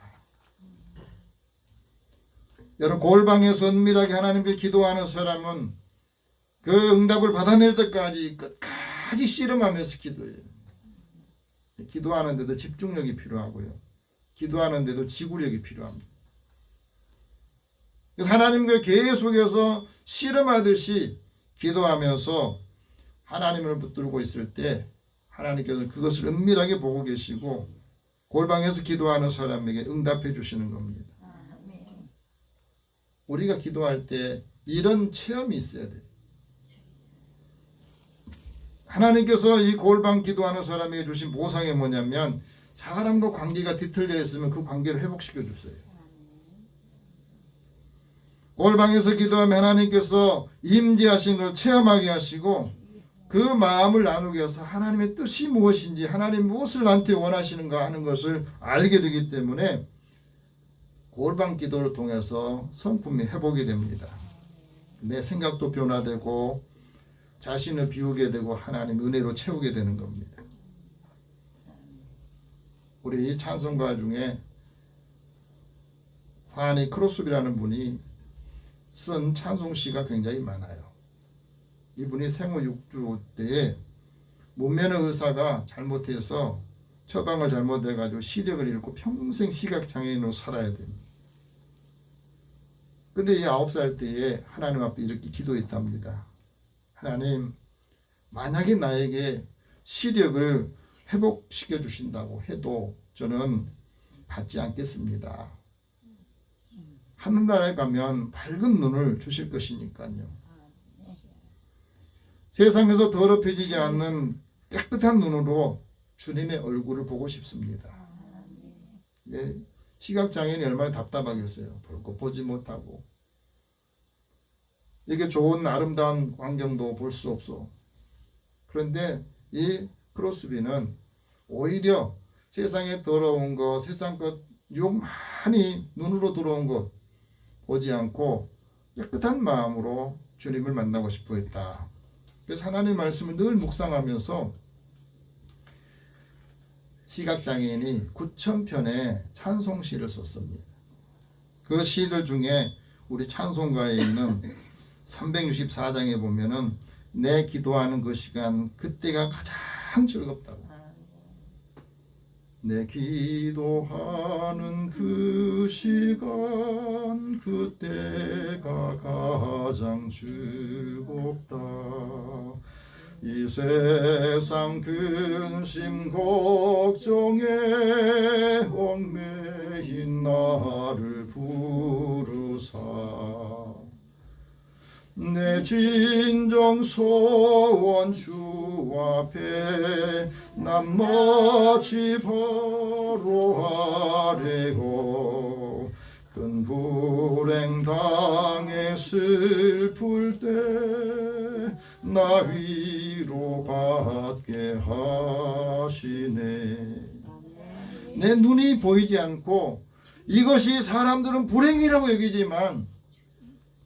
여러분 골방에서 은밀하게 하나님께 기도하는 사람은 그 응답을 받아낼 때까지 끝까지 씨름하면서 기도해요. 기도하는데도 집중력이 필요하고요. 기도하는데도 지구력이 필요합니다. 그래서 하나님과 계속해서 씨름하듯이 기도하면서 하나님을 붙들고 있을 때 하나님께서 그것을 은밀하게 보고 계시고 골방에서 기도하는 사람에게 응답해 주시는 겁니다. 우리가 기도할 때 이런 체험이 있어야 돼요. 하나님께서 이 골방 기도하는 사람에게 주신 보상이 뭐냐면 사람과 관계가 뒤틀려 있으면 그 관계를 회복시켜 주세요. 골방에서 기도하면 하나님께서 임재하신 걸 체험하게 하시고 그 마음을 나누게 해서 하나님의 뜻이 무엇인지 하나님 무엇을 나한테 원하시는가 하는 것을 알게 되기 때문에 골방 기도를 통해서 성품이 회복이 됩니다. 내 생각도 변화되고 자신을 비우게 되고 하나님 은혜로 채우게 되는 겁니다. 우리 찬송가 중에 화니 크로스비라는 분이 쓴 찬송시가 굉장히 많아요. 이분이 생후 6주 때에 문면의 의사가 잘못해서 처방을 잘못해가지고 시력을 잃고 평생 시각장애인으로 살아야 됩니다. 근데 이 9살 때에 하나님 앞에 이렇게 기도했답니다. 하나님, 만약에 나에게 시력을 회복시켜 주신다고 해도 저는 받지 않겠습니다. 하늘나라에 가면 밝은 눈을 주실 것이니까요. 세상에서 더럽혀지지 않는 깨끗한 눈으로 주님의 얼굴을 보고 싶습니다. 예, 시각장애인이 얼마나 답답하겠어요. 볼 거 보지 못하고. 이게 좋은 아름다운 광경도 볼 수 없어. 그런데 이 크로스비는 오히려 세상에 더러운 것, 세상 것 유혹 많이 눈으로 들어온 것 보지 않고 깨끗한 마음으로 주님을 만나고 싶어 했다. 그래서 하나님의 말씀을 늘 묵상하면서 시각장애인이 9,000편의 찬송시를 썼습니다. 그 시들 중에 우리 찬송가에 있는 364장에 보면은 내 기도하는 그 시간 그때가 가장 즐겁다고. 내 기도하는 그 시간 그때가 가장 즐겁다. 이 세상 근심 걱정에 얽매인 나를 부르사 내 진정 소원 주 앞에 낱낱이 바로 하래요. 큰 불행 당해 슬플 때 나 위로받게 하시네. 내 눈이 보이지 않고 이것이 사람들은 불행이라고 여기지만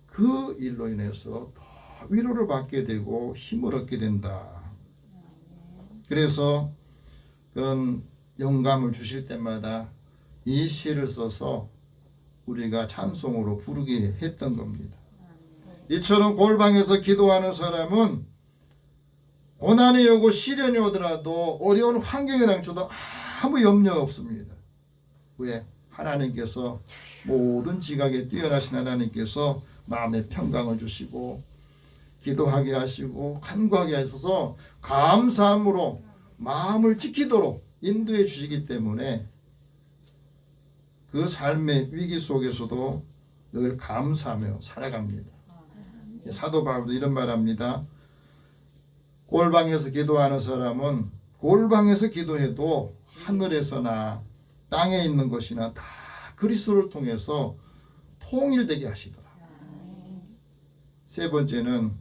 그 일로 인해서 더 위로를 받게 되고 힘을 얻게 된다. 그래서 그런 영감을 주실 때마다 이 시를 써서 우리가 찬송으로 부르게 했던 겁니다. 이처럼 골방에서 기도하는 사람은 고난이 오고 시련이 오더라도 어려운 환경에 당쳐도 아무 염려 없습니다. 왜? 하나님께서 모든 지각에 뛰어나신 하나님께서 마음의 평강을 주시고 기도하게 하시고 간구하게 하셔서 감사함으로 마음을 지키도록 인도해 주시기 때문에 그 삶의 위기 속에서도 늘 감사하며 살아갑니다. 사도 바울도 이런 말합니다. 골방에서 기도하는 사람은 골방에서 기도해도 하늘에서나 땅에 있는 것이나 다 그리스도를 통해서 통일되게 하시더라. 세 번째는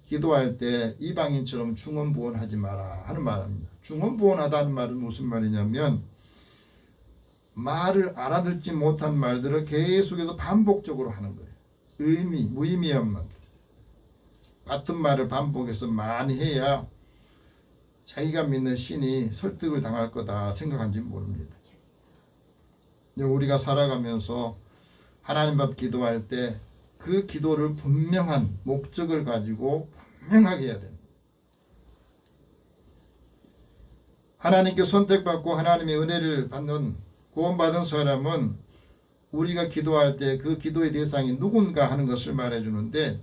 기도할 때 이방인처럼 중언부언하지 마라 하는 말입니다. 중언부언하다는 말은 무슨 말이냐면 말을 알아듣지 못한 말들을 계속해서 반복적으로 하는 거예요. 무의미한 말. 같은 말을 반복해서 많이 해야 자기가 믿는 신이 설득을 당할 거다 생각한지 모릅니다. 우리가 살아가면서 하나님 앞 기도할 때 그 기도를 분명한 목적을 가지고 분명하게 해야 됩니다. 하나님께 선택받고 하나님의 은혜를 받는 구원받은 사람은 우리가 기도할 때 그 기도의 대상이 누군가 하는 것을 말해주는데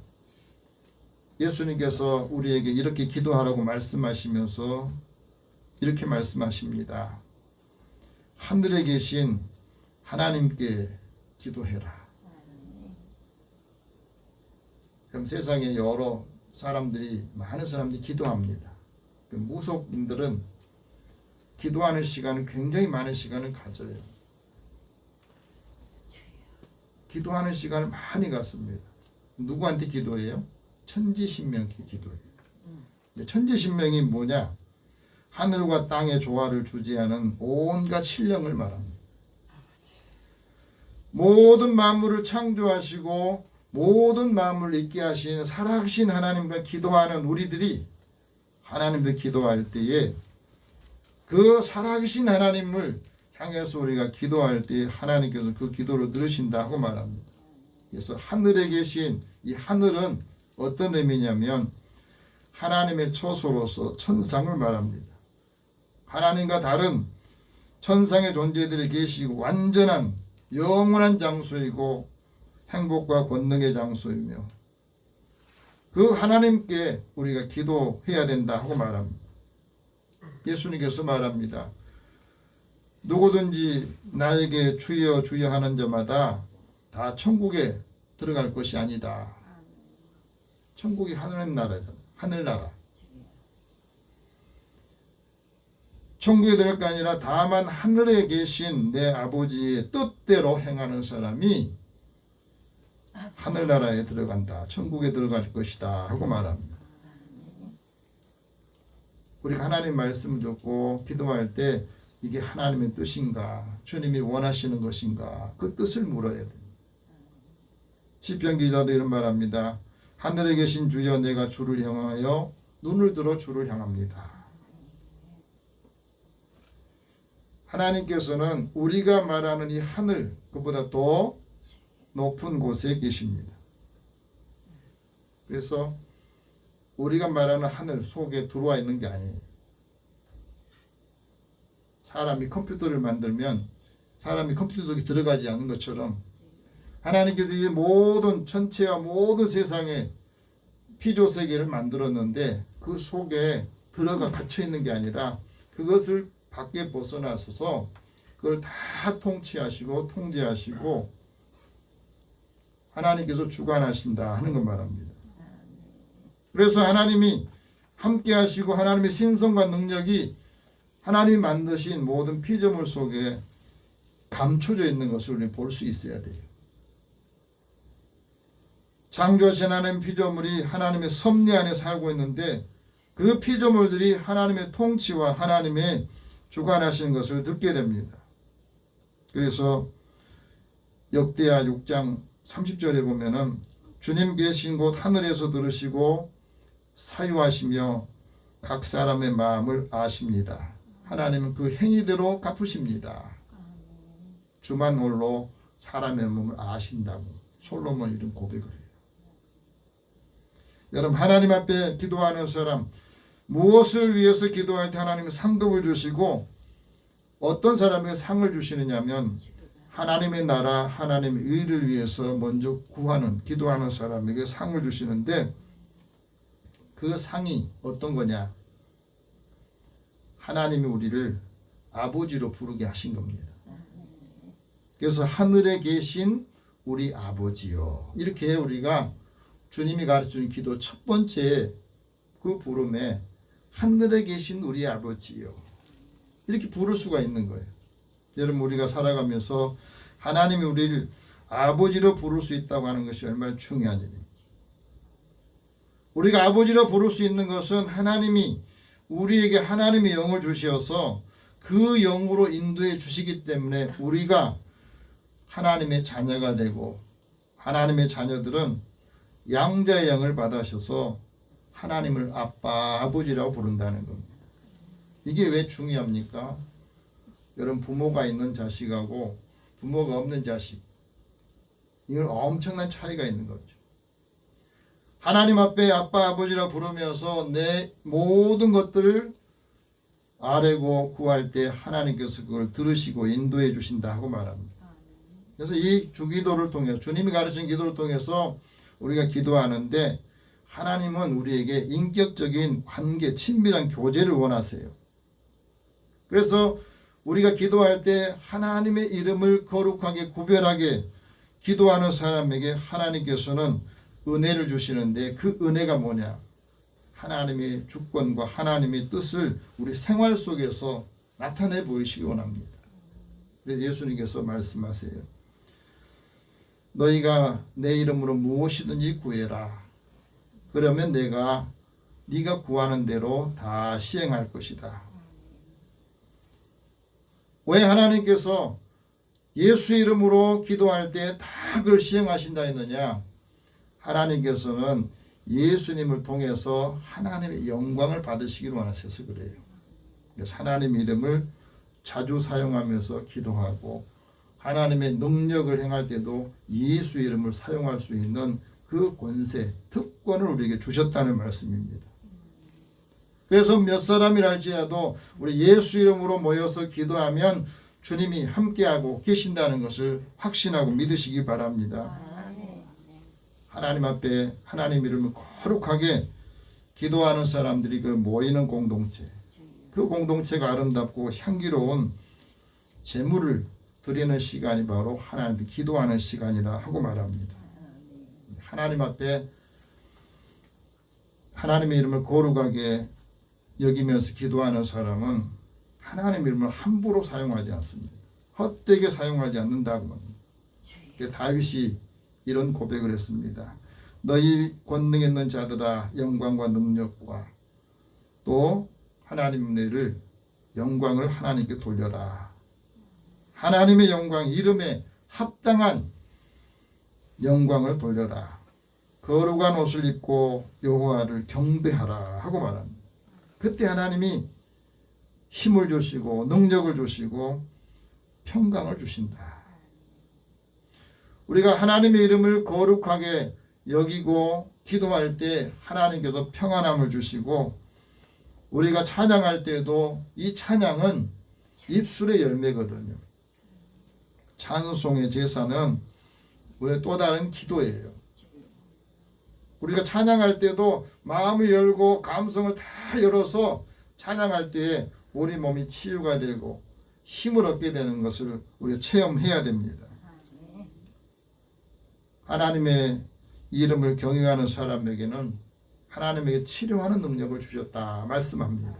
예수님께서 우리에게 이렇게 기도하라고 말씀하시면서 이렇게 말씀하십니다. 하늘에 계신 하나님께 기도해라. 그럼 세상에 여러 사람들이, 많은 사람들이 기도합니다. 그 무속인들은 기도하는 시간은 굉장히 많은 시간을 가져요. 기도하는 시간을 많이 갖습니다. 누구한테 기도해요? 천지신명께 기도해요. 천지신명이 뭐냐? 하늘과 땅의 조화를 주재하는 온갖 신령을 말합니다. 모든 만물을 창조하시고 모든 마음을 있게 하신 살아계신 하나님과 기도하는 우리들이 하나님께 기도할 때에 그 살아계신 하나님을 향해서 우리가 기도할 때 하나님께서 그 기도를 들으신다고 말합니다. 그래서 하늘에 계신 이 하늘은 어떤 의미냐면 하나님의 처소로서 천상을 말합니다. 하나님과 다른 천상의 존재들이 계시고 완전한 영원한 장소이고 행복과 권능의 장소이며 그 하나님께 우리가 기도해야 된다 하고 말합니다. 예수님께서 말합니다. 누구든지 나에게 주여 주여 하는 자마다 다 천국에 들어갈 것이 아니다. 천국이 하나님 나라잖아. 하늘나라. 천국에 들어갈 게 아니라 다만 하늘에 계신 내 아버지의 뜻대로 행하는 사람이 하늘나라에 들어간다. 천국에 들어갈 것이다 하고 말합니다. 우리가 하나님 말씀을 듣고 기도할 때 이게 하나님의 뜻인가? 주님이 원하시는 것인가? 그 뜻을 물어야 됩니다. 시편 기자도 이런 말합니다. 하늘에 계신 주여 내가 주를 향하여 눈을 들어 주를 향합니다. 하나님께서는 우리가 말하는 이 하늘 그보다 더 높은 곳에 계십니다. 그래서 우리가 말하는 하늘 속에 들어와 있는 게 아니에요. 사람이 컴퓨터를 만들면 사람이 컴퓨터 속에 들어가지 않는 것처럼 하나님께서 이 모든 천체와 모든 세상의 피조세계를 만들었는데 그 속에 들어가 갇혀 있는 게 아니라 그것을 밖에 벗어나서서 그걸 다 통치하시고 통제하시고 하나님께서 주관하신다 하는 걸 말합니다. 그래서 하나님이 함께 하시고 하나님의 신성과 능력이 하나님이 만드신 모든 피조물 속에 감춰져 있는 것을 우리는 볼 수 있어야 돼요. 창조하신 하나님 피조물이 하나님의 섭리 안에 살고 있는데 그 피조물들이 하나님의 통치와 하나님의 주관하시는 것을 듣게 됩니다. 그래서 역대하 6장 30절에 보면은 주님 계신 곳 하늘에서 들으시고 사유하시며 각 사람의 마음을 아십니다. 하나님은 그 행위대로 갚으십니다. 주만 홀로 사람의 몸을 아신다고 솔로몬이 이런 고백을 해요. 여러분 하나님 앞에 기도하는 사람 무엇을 위해서 기도할 때 하나님은 상급을 주시고 어떤 사람에게 상을 주시느냐면 하나님의 나라 하나님의 의를 위해서 먼저 구하는 기도하는 사람에게 상을 주시는데 그 상이 어떤 거냐? 하나님이 우리를 아버지로 부르게 하신 겁니다. 그래서 하늘에 계신 우리 아버지요. 이렇게 우리가 주님이 가르쳐준 기도 첫 번째 그 부름에 하늘에 계신 우리 아버지요. 이렇게 부를 수가 있는 거예요. 여러분 우리가 살아가면서 하나님이 우리를 아버지로 부를 수 있다고 하는 것이 얼마나 중요한 일입니다. 우리가 아버지로 부를 수 있는 것은 하나님이 우리에게 하나님의 영을 주셔서 그 영으로 인도해 주시기 때문에 우리가 하나님의 자녀가 되고 하나님의 자녀들은 양자의 영을 받으셔서 하나님을 아빠, 아버지라고 부른다는 겁니다. 이게 왜 중요합니까? 여러분 부모가 있는 자식하고 부모가 없는 자식 이건 엄청난 차이가 있는 거죠. 하나님 앞에 아빠, 아버지라 부르면서 내 모든 것들을 아뢰고 구할 때 하나님께서 그걸 들으시고 인도해 주신다 하고 말합니다. 그래서 이 주기도를 통해서 주님이 가르친 기도를 통해서 우리가 기도하는데 하나님은 우리에게 인격적인 관계, 친밀한 교제를 원하세요. 그래서 우리가 기도할 때 하나님의 이름을 거룩하게 구별하게 기도하는 사람에게 하나님께서는 은혜를 주시는데, 그 은혜가 뭐냐? 하나님의 주권과 하나님의 뜻을 우리 생활 속에서 나타내 보이시기 원합니다. 그래서 예수님께서 말씀하세요. 너희가 내 이름으로 무엇이든지 구해라. 그러면 내가 네가 구하는 대로 다 시행할 것이다. 왜 하나님께서 예수 이름으로 기도할 때 다 그걸 시행하신다 했느냐? 하나님께서는 예수님을 통해서 하나님의 영광을 받으시기를 원하셔서 그래요. 그래서 하나님 이름을 자주 사용하면서 기도하고, 하나님의 능력을 행할 때도 예수 이름을 사용할 수 있는 그 권세, 특권을 우리에게 주셨다는 말씀입니다. 그래서 몇 사람이라 할지라도 우리 예수 이름으로 모여서 기도하면 주님이 함께하고 계신다는 것을 확신하고 믿으시기 바랍니다. 하나님 앞에 하나님 이름을 거룩하게 기도하는 사람들이 그 모이는 공동체, 그 공동체가 아름답고 향기로운 제물을 드리는 시간이 바로 하나님께 기도하는 시간이라 하고 말합니다. 하나님 앞에 하나님의 이름을 거룩하게 여기면서 기도하는 사람은 하나님의 이름을 함부로 사용하지 않습니다. 헛되게 사용하지 않는다고 합니다. 다윗이 이런 고백을 했습니다. 너희 권능 있는 자들아, 영광과 능력과 또 하나님의 영광을 하나님께 돌려라. 하나님의 영광, 이름에 합당한 영광을 돌려라. 거룩한 옷을 입고 여호와를 경배하라 하고 말합니다. 그때 하나님이 힘을 주시고 능력을 주시고 평강을 주신다. 우리가 하나님의 이름을 거룩하게 여기고 기도할 때 하나님께서 평안함을 주시고, 우리가 찬양할 때도 이 찬양은 입술의 열매거든요. 찬송의 제사는 우리의 또 다른 기도예요. 우리가 찬양할 때도 마음을 열고 감성을 다 열어서 찬양할 때에 우리 몸이 치유가 되고 힘을 얻게 되는 것을 우리가 체험해야 됩니다. 하나님의 이름을 경외하는 사람에게는 하나님에게 치료하는 능력을 주셨다 말씀합니다.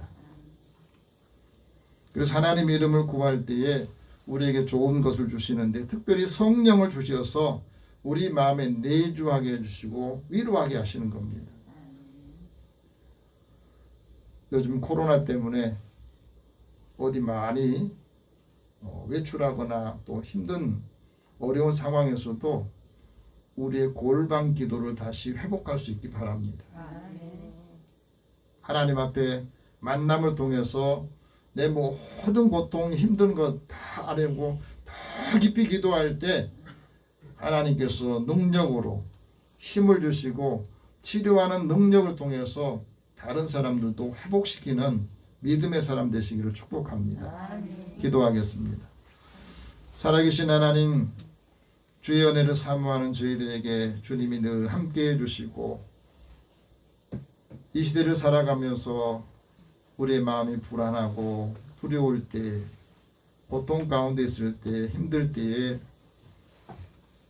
그래서 하나님 이름을 구할 때에 우리에게 좋은 것을 주시는데, 특별히 성령을 주셔서 우리 마음에 내주하게 해주시고 위로하게 하시는 겁니다. 요즘 코로나 때문에 어디 많이 외출하거나 또 힘든 어려운 상황에서도 우리의 골방 기도를 다시 회복할 수 있기 바랍니다. 하나님 앞에 만남을 통해서 내 모든 고통, 힘든 것 다 알고 더 깊이 기도할 때 하나님께서 능력으로 힘을 주시고 치료하는 능력을 통해서 다른 사람들도 회복시키는 믿음의 사람 되시기를 축복합니다. 기도하겠습니다. 살아계신 하나님, 주의 은혜를 사모하는 저희들에게 주님이 늘 함께해 주시고, 이 시대를 살아가면서 우리의 마음이 불안하고 두려울 때, 고통 가운데 있을 때, 힘들 때에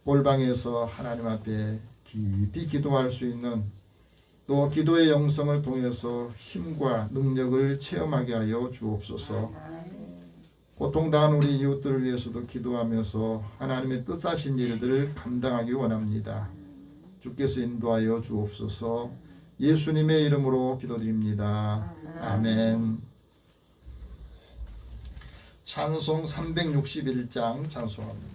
골방에서 하나님 앞에 깊이 기도할 수 있는, 또 기도의 영성을 통해서 힘과 능력을 체험하게 하여 주옵소서. 고통당한 우리 이웃들을 위해서도 기도하면서 하나님의 뜻하신 일들을 감당하기 원합니다. 주께서 인도하여 주옵소서. 예수님의 이름으로 기도드립니다. 아멘. 찬송 361장 찬송합니다.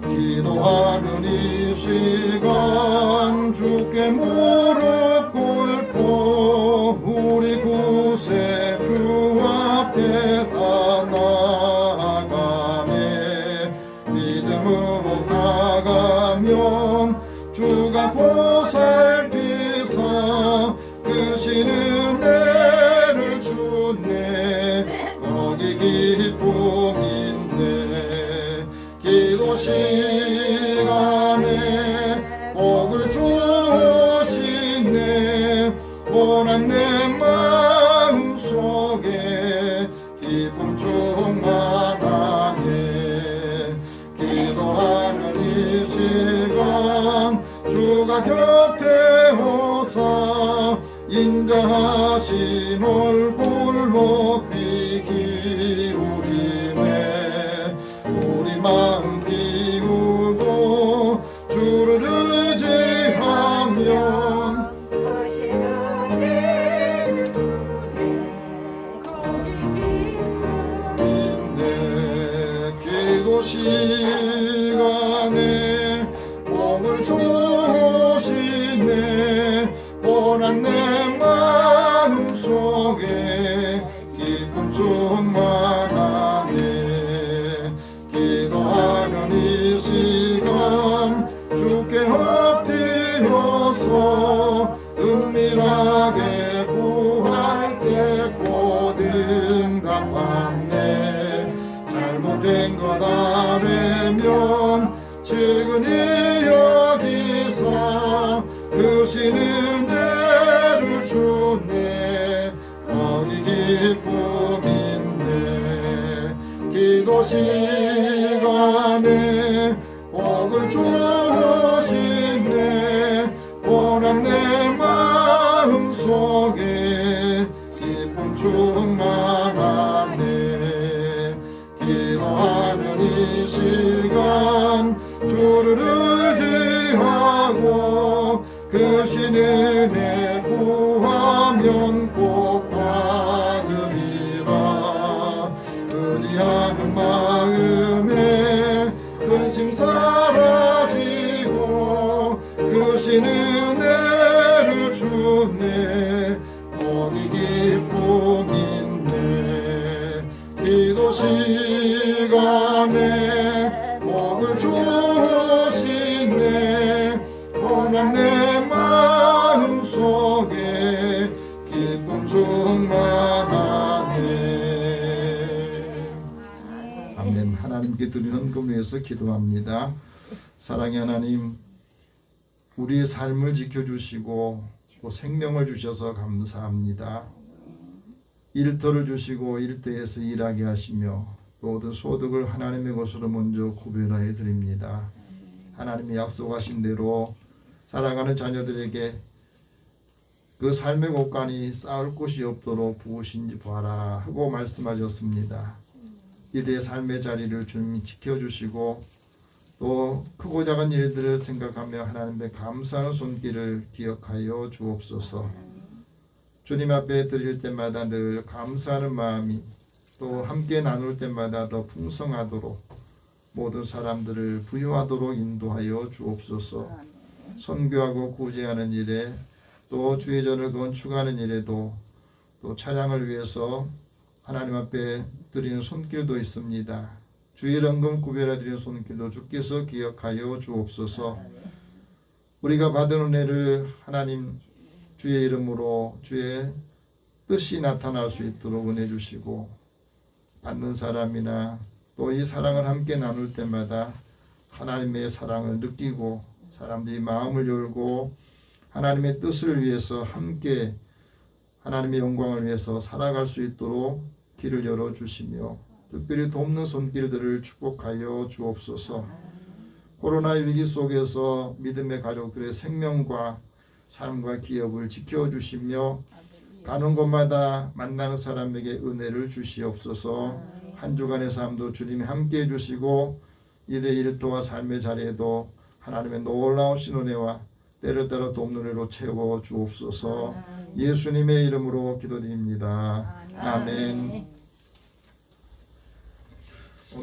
기도하는 이 시간 주께 무릎 꿇고 우리 구세주 앞에 다 나아가네. 믿음으로 나가면 주가 보살피사 크신 은혜를 주네. 시간에 복을 주시네. 고난 내 마음속에 기쁨 충만하네. 기도하는 이 시간 주가 곁에 오사 인자하신 얼굴로 귀 기울이네. 우리 마음 비우고 주를 의지하면 인내 기도 시간에 복을 주시네. 고난 내 마음속에 기쁨 충만하네. 기도하는 이 시간 주께 엎드려서 은밀하게 구할 때 곧 응답받네. 잘못된 것 알면 지근히 여기서 크신 은혜를 주네. 거기 기쁨인데 기도 시간에 복을 주시네. 고난 내 마음속에 기쁨 충만하네. 기도하는 이 시간 주를 의지하고 크신 은혜 구하면 꼭 받으리라. 의지하는 마음에 근심 사라지고 크신 은혜를 주네. 거기 기쁨인데 기도 시간에 복을 주시네. 고난 내 마음속에 기쁨 충만하네. 아멘. 하나님께 드리는 금에서 기도합니다. 사랑의 하나님, 우리의 삶을 지켜주시고 또 생명을 주셔서 감사합니다. 일터를 주시고 일터에서 일하게 하시며 또 얻은 소득을 하나님의 것으로 먼저 구별하여 드립니다. 하나님이 약속하신 대로 살아가는 자녀들에게 그 삶의 곳간이 쌓을 곳이 없도록 부으신지 봐라 하고 말씀하셨습니다. 이들의 삶의 자리를 주님이 지켜주시고 또 크고 작은 일들을 생각하며 하나님의 감사하는 손길을 기억하여 주옵소서. 주님 앞에 드릴 때마다 늘 감사하는 마음이 또 함께 나눌 때마다 더 풍성하도록 모든 사람들을 부유하도록 인도하여 주옵소서. 선교하고 구제하는 일에 또 주의 전을 건축하는 일에도 또 찬양을 위해서 하나님 앞에 드리는 손길도 있습니다. 주의 연금 구별해 드리는 손길도 주께서 기억하여 주옵소서. 우리가 받은 은혜를 하나님 주의 이름으로 주의 뜻이 나타날 수 있도록 은혜 주시고 받는 사람이나 또 이 사랑을 함께 나눌 때마다 하나님의 사랑을 느끼고 사람들이 마음을 열고 하나님의 뜻을 위해서 함께 하나님의 영광을 위해서 살아갈 수 있도록 길을 열어주시며 특별히 돕는 손길들을 축복하여 주옵소서. 코로나 위기 속에서 믿음의 가족들의 생명과 삶과 기업을 지켜주시며 가는 곳마다 만나는 사람에게 은혜를 주시옵소서. 한 주간의 삶도 주님이 함께해 주시고 일의 일터와 삶의 자리에도 하나님의 놀라우신 은혜와 때를 따라 돕는 은혜로 채워 주옵소서. 예수님의 이름으로 기도드립니다. 아멘.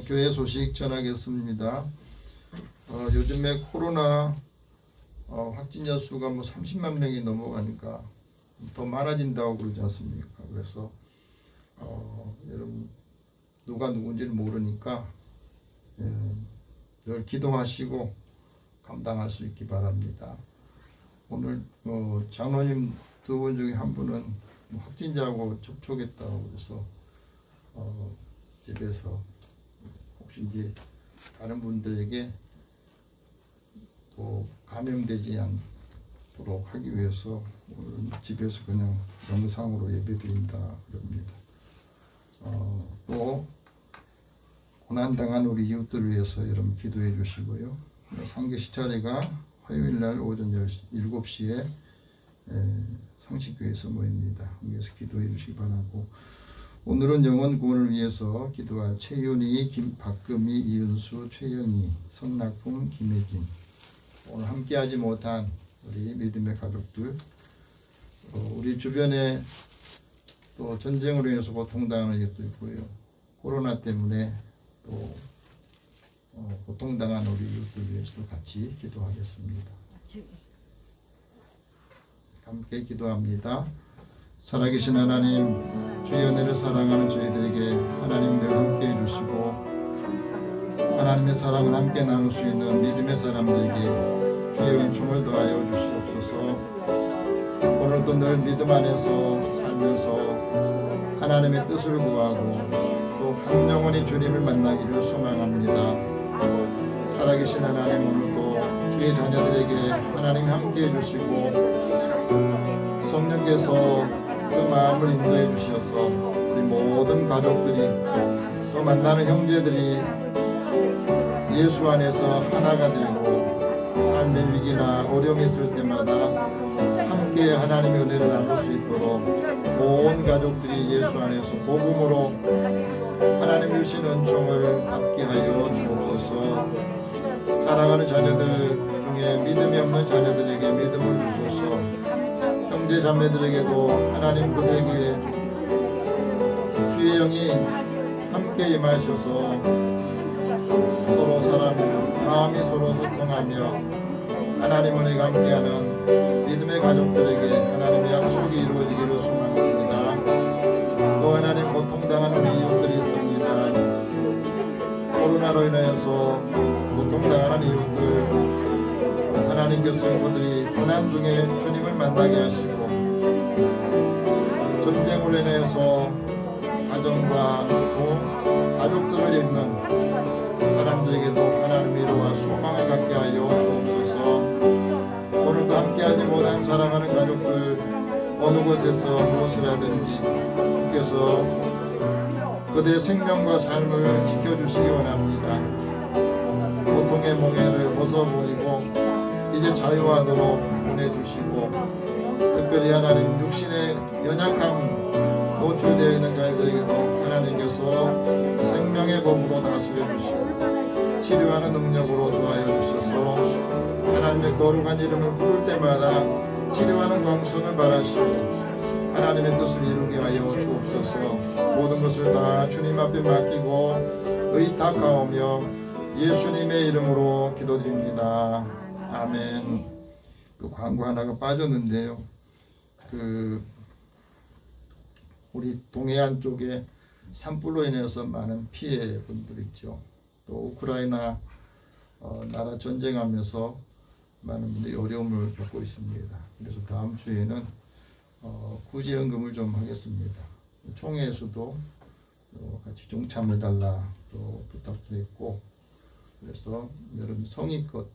교회 소식 전하겠습니다. 요즘에 코로나 확진자 수가 30만 명이 넘어가니까 더 많아진다고 그러지 않습니까? 그래서 여러분 누가 누군지를 모르니까 늘 기도하시고 감당할 수 있기 바랍니다. 오늘 장로님 두 분 중에 한 분은 확진자하고 접촉했다고 그래서 집에서 혹시 이제 다른 분들에게 또 감염되지 않도록 하기 위해서 오늘 집에서 그냥 영상으로 예배드린다 그럽니다. 또 고난당한 우리 이웃들을 위해서 여러분 기도해 주시고요. 상계시 차례가 화요일날 오전 7시에 상식교회에서 모입니다. 여기서 기도해 주시기 바라고, 오늘은 영혼 구원을 위해서 기도할 최윤희, 박금희, 이은수, 최영희, 성낙풍, 김혜진, 오늘 함께하지 못한 우리 믿음의 가족들, 우리 주변에 또 전쟁으로 인해서 고통당하는 이것도 있고요. 코로나 때문에 또 고통당한 우리 이웃들 위해서도 같이 기도하겠습니다. 함께 기도합니다. 살아계신 하나님, 주의 은혜를 사랑하는 저희들에게 하나님 늘 함께 해주시고 하나님의 사랑을 함께 나눌 수 있는 믿음의 사람들에게 주의 은총을 더하여 주시옵소서. 오늘도 늘 믿음 안에서 살면서 하나님의 뜻을 구하고 또 한 영혼이 주님을 만나기를 소망합니다. 살아계신 하나님, 오늘도 주의 자녀들에게 하나님 함께 해주시고 성령께서 그 마음을 인도해 주셔서 우리 모든 가족들이 또 만나는 형제들이 예수 안에서 하나가 되고 삶의 위기나 어려움이 있을 때마다 함께 하나님의 은혜를 나눌 수 있도록 온 가족들이 예수 안에서 복음으로 하나님 주신 은총을 받게 하여 주옵소서. 사랑하는 자녀들 중에 믿음이 없는 자녀들에게 믿음을 주소서. 형제 자매들에게도 하나님 그들에게 주의 영이 함께 임하셔서 서로 마음이 서로 소통하며 하나님 은혜가 함께하는 믿음의 가족들에게 하나님의 약속이 이루어지기를 소망합니다. 또 하나님 고통당한 우리 이웃들이 있습니다. 코로나로 인하여서 고통당하는 이웃들, 하나님께서 그들이 고난 중에 주님을 만나게 하시고 전쟁으로 인해서 가정과 또 가족들을 잃는 사람들에게도 하나님의 위로와 소망을 갖게 하여 주옵소서. 오늘도 함께하지 못한 사랑하는 가족들, 어느 곳에서 무엇을 하든지 주께서 그들의 생명과 삶을 지켜주시기 원합니다. 고통의 몽해를 벗어버리고 이제 자유하도록 보내주시고, 특별히 하나님 육신의 연약함 노출되어 있는 자들에게도 하나님께서 생명의 법으로 다스려 주시고 치료하는 능력으로 도와여 주셔서 하나님의 거룩한 이름을 부를 때마다 치료하는 광선을 바라시고 하나님의 뜻을 이루게 하여 주옵소서. 모든 것을 다 주님 앞에 맡기고 의탁하오며 예수님의 이름으로 기도드립니다. 아멘. 그 광고 하나가 빠졌는데요. 우리 동해안 쪽에 산불로 인해서 많은 피해 분들 있죠. 또 우크라이나 나라 전쟁하면서 많은 분들이 어려움을 겪고 있습니다. 그래서 다음 주에는 구제연금을 좀 하겠습니다. 총회에서도 같이 동참해달라 또 부탁도 했고, 그래서 여러분 성의껏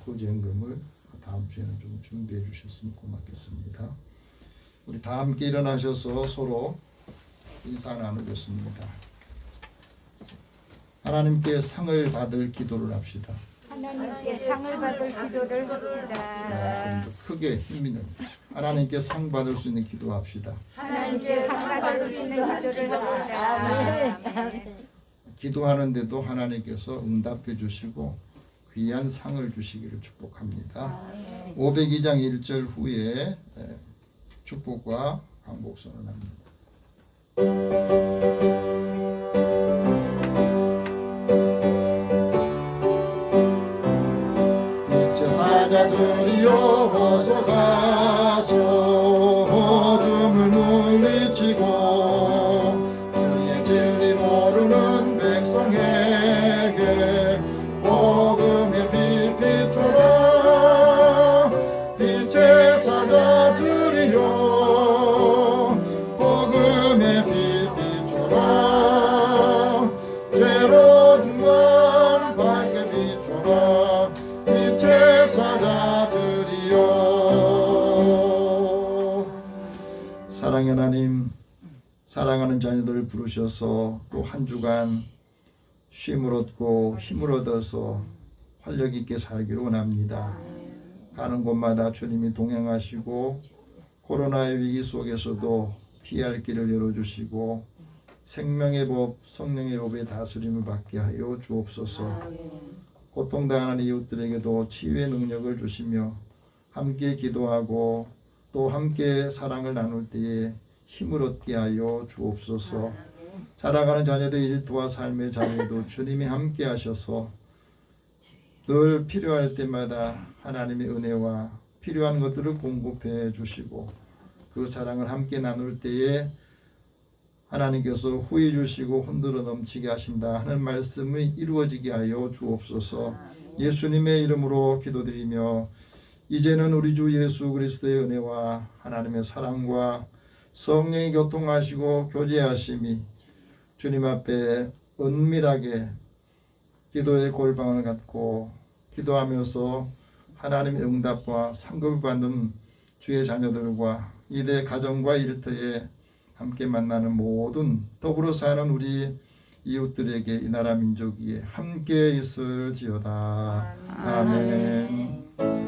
구제연금을 다음 주에는 좀 준비해 주셨으면 고맙겠습니다. 우리 다 함께 일어나셔서 서로 인사 나누겠습니다. 하나님께 상을 받을 기도를 합시다. 하나님께 상을 받을 기도를 합시다. 좀 더 크게 힘있는 하나님께 상 받을 수 있는 기도합시다. 하나님께 상 받을 수 있는 기도를 합시다. 기도하는데도 하나님께서 응답해 주시고 귀한 상을 주시기를 축복합니다. 502장 1절 후에 축복과 강복 선언합니다. 빛의 사자들이여 어서 가서 어둠을 물리치고 주의 진리 모르는 백성에게 복음의 빛 비춰라. 빛의 사자들이여 복음의 빛 비춰라. 죄로운 전능의 하나님, 사랑하는 자녀들을 부르셔서 또 한 주간 쉼을 얻고 힘을 얻어서 활력 있게 살기를 원합니다. 가는 곳마다 주님이 동행하시고 코로나의 위기 속에서도 피할 길을 열어주시고 생명의 법, 성령의 법의 다스림을 받게 하여 주옵소서. 고통당하는 이웃들에게도 치유의 능력을 주시며 함께 기도하고 또 함께 사랑을 나눌 때에 힘을 얻게 하여 주옵소서. 자라가는 자녀들 일터와 삶의 자리에도 주님이 함께 하셔서 늘 필요할 때마다 하나님의 은혜와 필요한 것들을 공급해 주시고 그 사랑을 함께 나눌 때에 하나님께서 후회 주시고 흔들어 넘치게 하신다 하는 말씀이 이루어지게 하여 주옵소서. 예수님의 이름으로 기도드리며 이제는 우리 주 예수 그리스도의 은혜와 하나님의 사랑과 성령이 교통하시고 교제하심이 주님 앞에 은밀하게 기도의 골방을 갖고 기도하면서 하나님의 응답과 상급을 받는 주의 자녀들과 이들의 가정과 일터에 함께 만나는 모든 더불어 사는 우리 이웃들에게 이 나라 민족 위에 함께 있을지어다. 아멘.